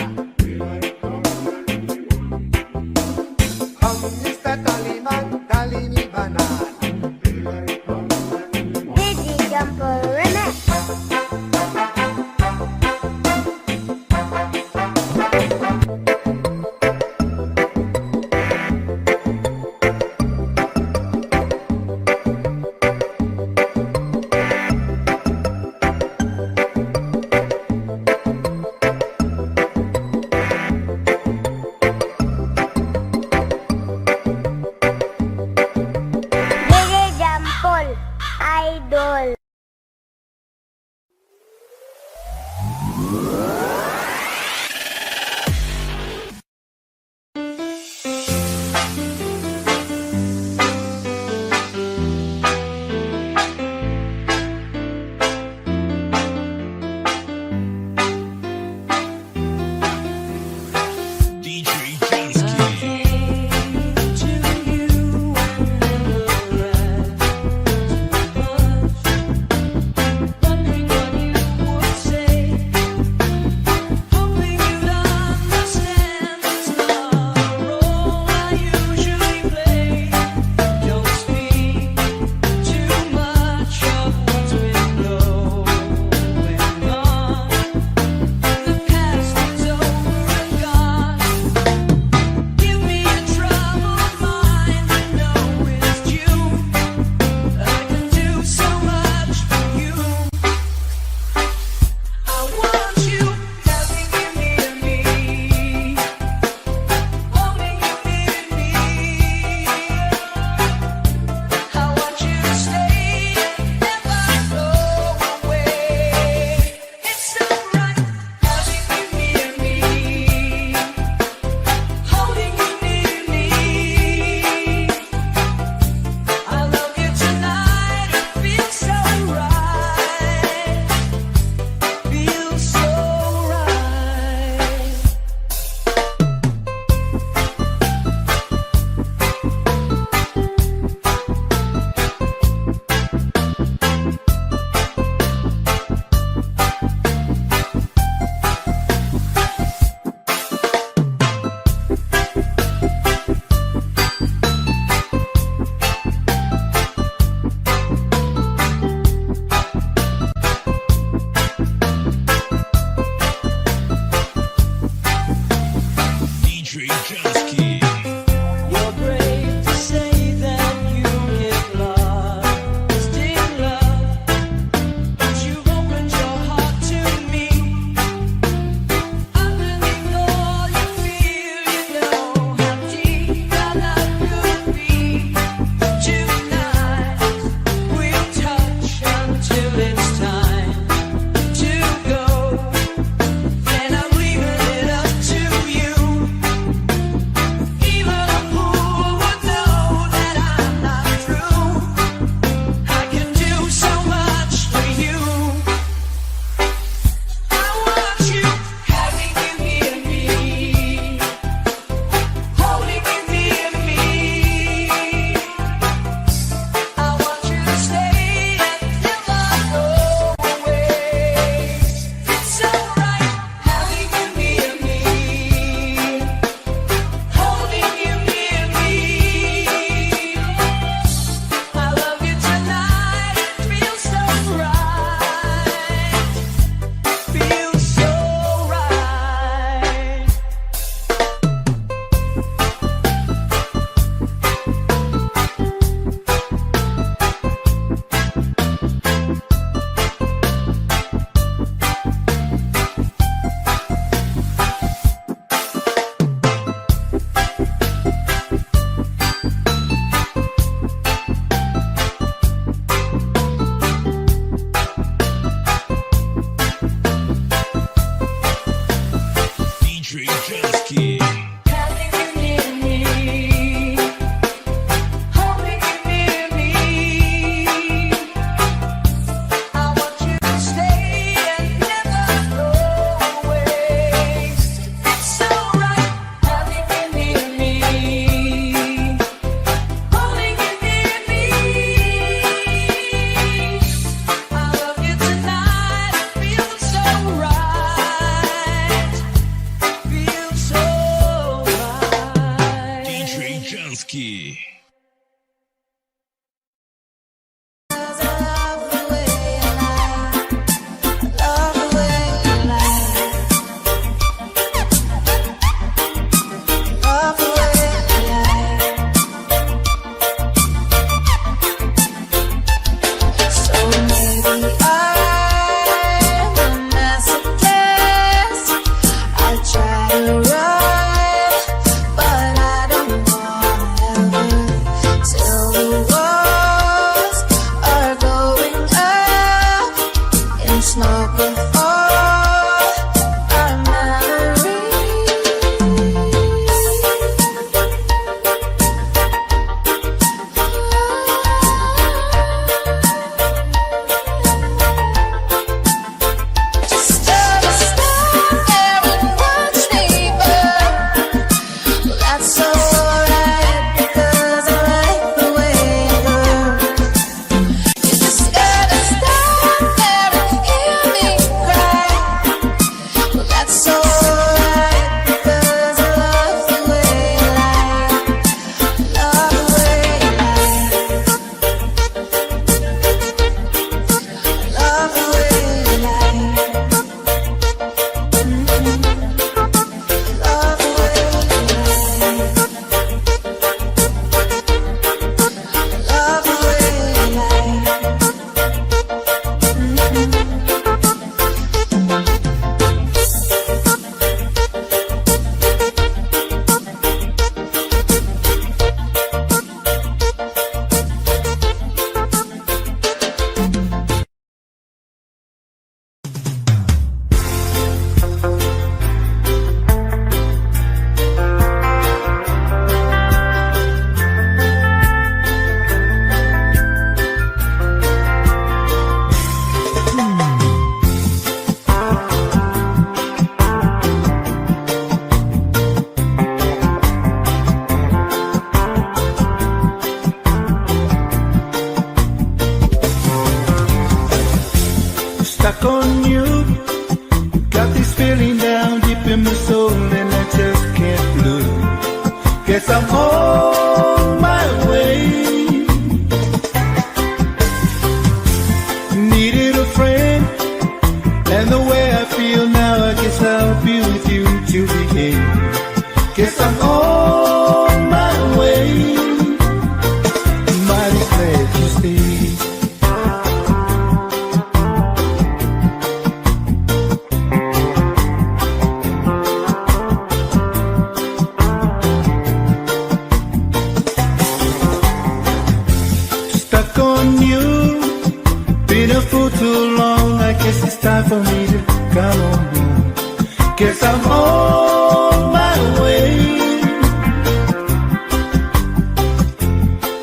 Janski. Having you near me, holding you near me. I want you to stay and never go away. It's so right, having you near me, holding you near me. I love you tonight, it feels so right, feels so right. DJ Janski. Love the way you lie, love the way you lie, love the way you lie. So maybe I'm a masochist. I try to run, but I don't wanna ever till the walls are going up in smoke of all our memories. Just stand there and watch me burn. Well, that's alright because I like the way you burn. You just gotta stand there and hear me cry. Well, that's alright because I love the way you lie, love the way you lie, love the way you lie, love the way you lie, love the way you lie. Stuck on you, got this feeling down deep in my soul and I just can't lose. Guess I'm on my way. Needed a friend, and the way I feel now, I guess I'll be with you till the end. Guess I'm on my way. Mighty glad you stayed. Stuck on you, been a fool too long. I guess it's time for me to come on home. Guess I'm on my way.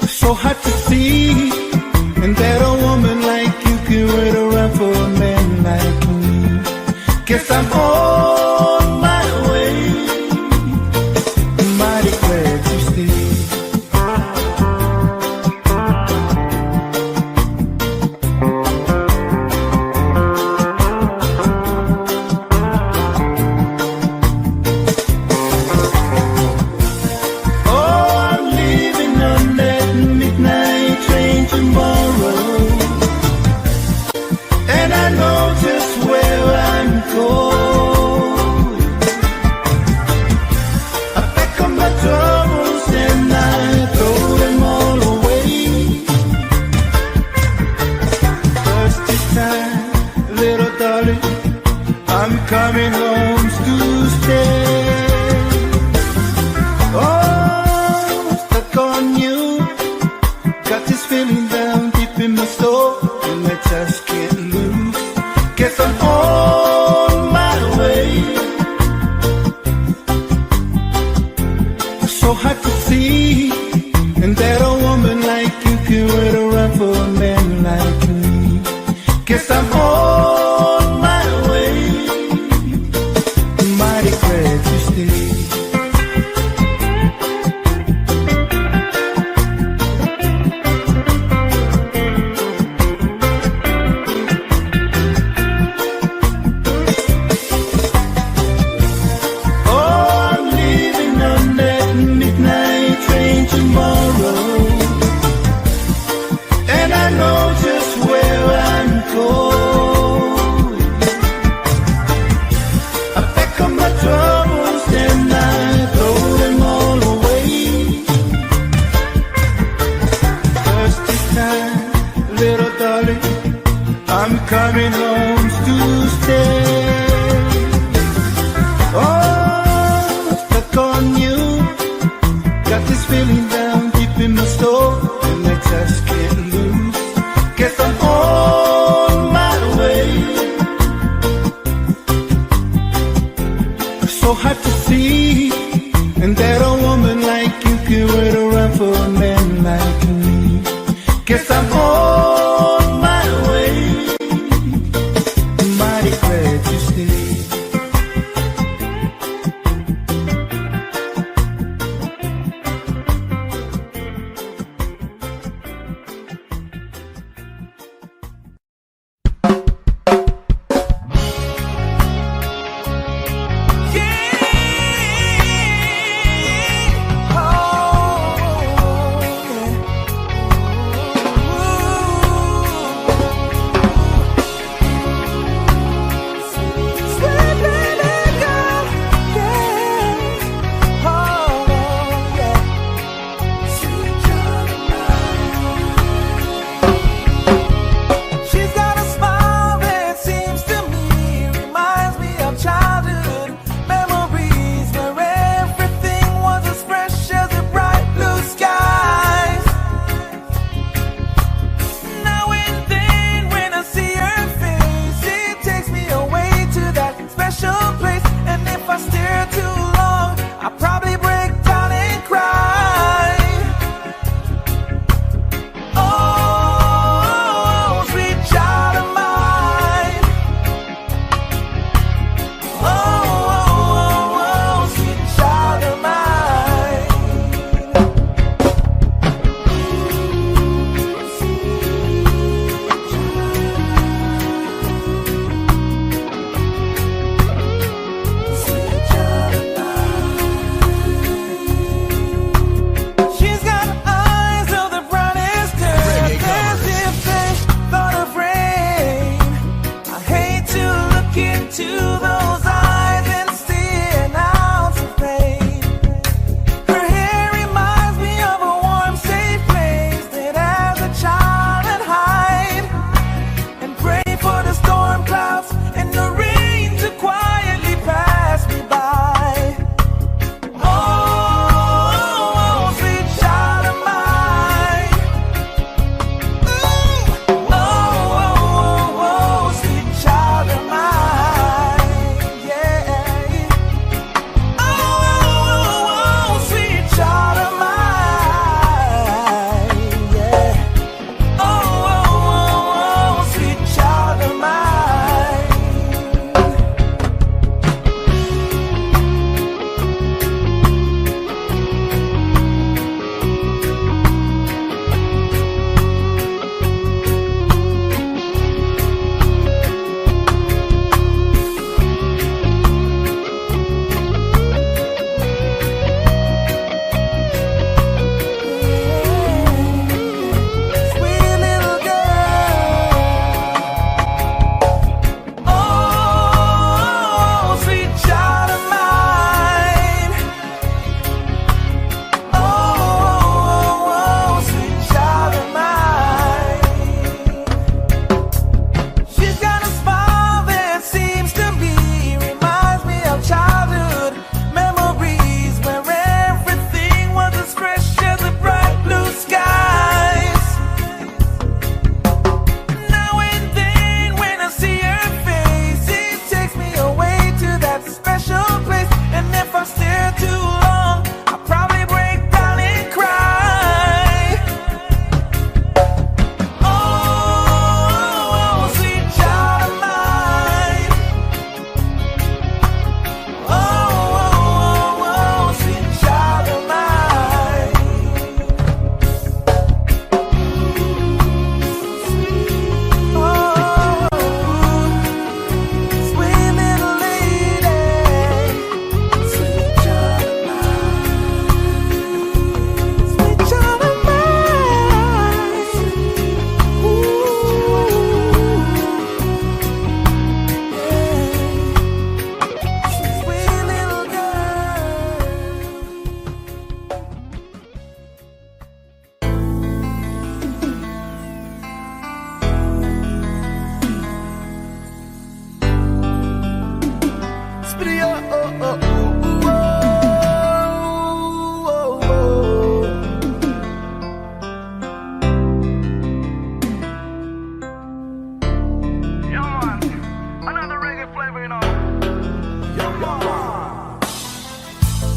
So hard to see, and that a woman like you can wait around for a man like me. Guess I'm on my way. Mighty glad you stayed.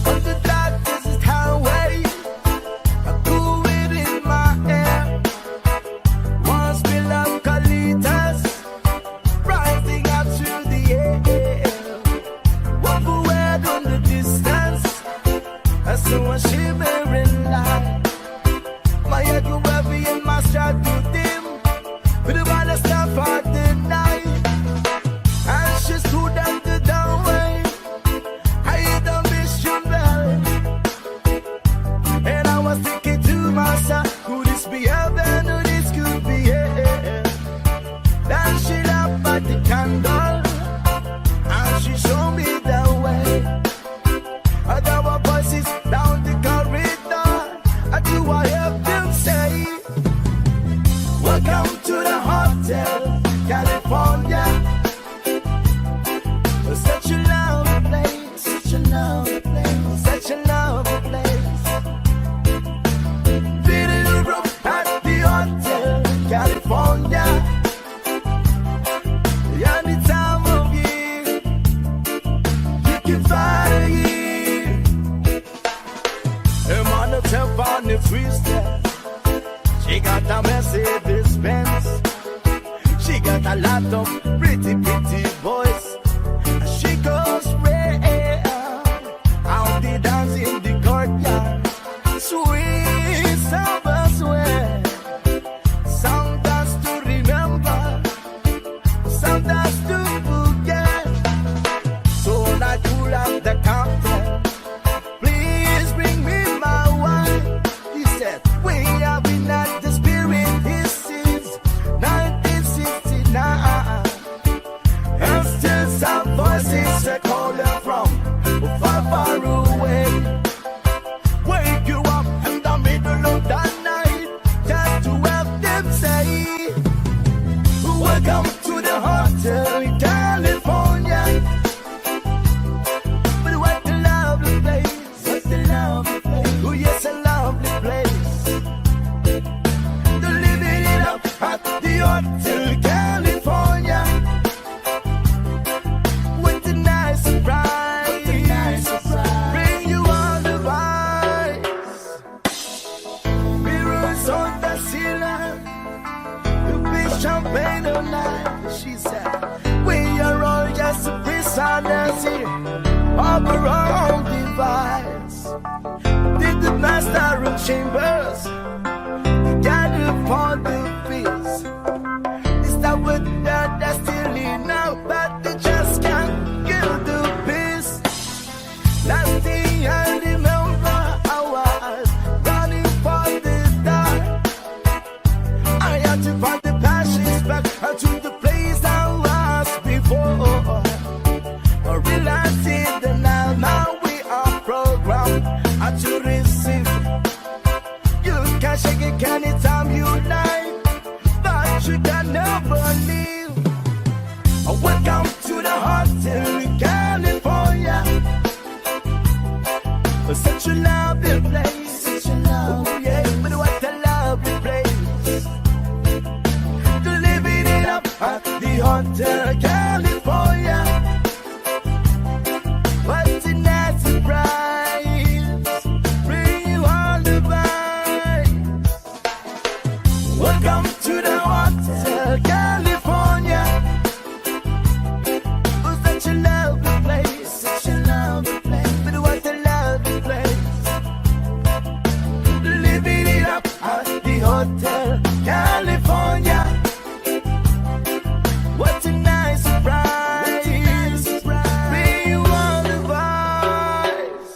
On the darkest highway, I do it in my air. Once beloved colitas rising up through the air. Walk away on the distance, I saw a shimmering light. My head grew heavy and my stride grew dim. But the wanna stop for the night. And she stood at the doorway. I heard the mission bell. And I was thinking to myself, could this be heaven or this could be hell? Then she lit up the candle and she showed me the way. There were voices down the corridor. I do I heard them say, welcome to the Hotel California. Such a lovely place, such a lovely place, such a lovely place. Feeling the room at the Hotel California. Any time of year, you can find a year. I'm on the top on the freestyle. She got a Mercedes Benz. She got a lot of pretty boys. And she goes rare. Out the dance in the courtyard. Sweet summer sweat. Some dance to remember. Some dance to forget. So I pull out the cocktail. Please bring me my wine. He said, we have been at the spirit. This is 1969. And still some voices are calling from far, far away. Wake you up in the middle of the night just to have them say, welcome to the Hotel California. But what a lovely place, what a lovely place. Oh yes, a lovely place. They're living it up at the Hotel California. What a nice surprise, what a nice surprise. Bring you all the vibes. Mirrors on the ceiling, the big champagne all night. She said, we are all just prisoners here of our own device. Did the master of chambers gather for the peace? Is that what they're still in now? But they just can't kill the peace. Last thing I remember, I was running for the dark. I had to find the passions back to the place I was before. I realized it and now we are programmed to receive. You can shake it anytime you like, but you can never leave. Welcome to the Hotel California. Such a lovely place, such a lovely place. But what a lovely place. To living it up at the Hotel California. What a nice surprise. Bring you all the vibes. Welcome to the Hotel California. Oh, such a lovely place, such a lovely place. But what a lovely place. Living it up at the Hotel California. What a nice surprise. Bring you all the vibes.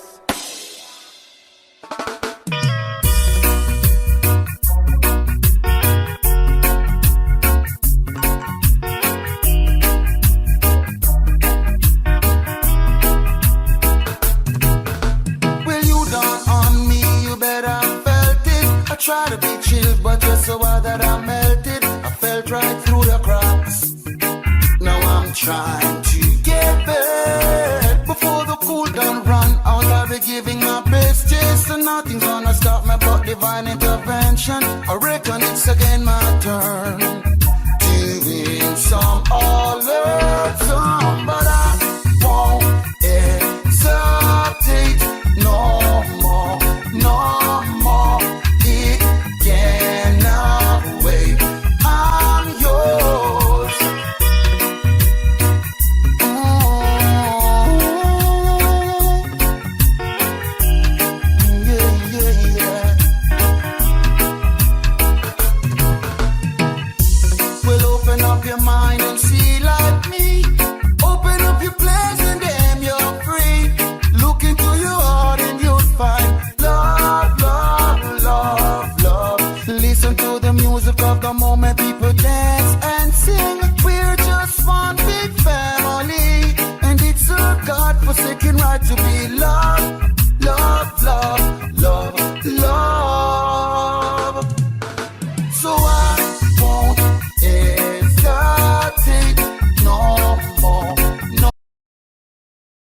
Well, you done on me, you better felt it. I try to be chill, but you're so hard that I melted. I felt right through the cracks. Now I'm trying to get back before the cool down run out. I'll be giving my best chase, and nothing's gonna stop me but divine intervention. I reckon it's again my turn to win some all learn some, but I won't hesitate. be loved.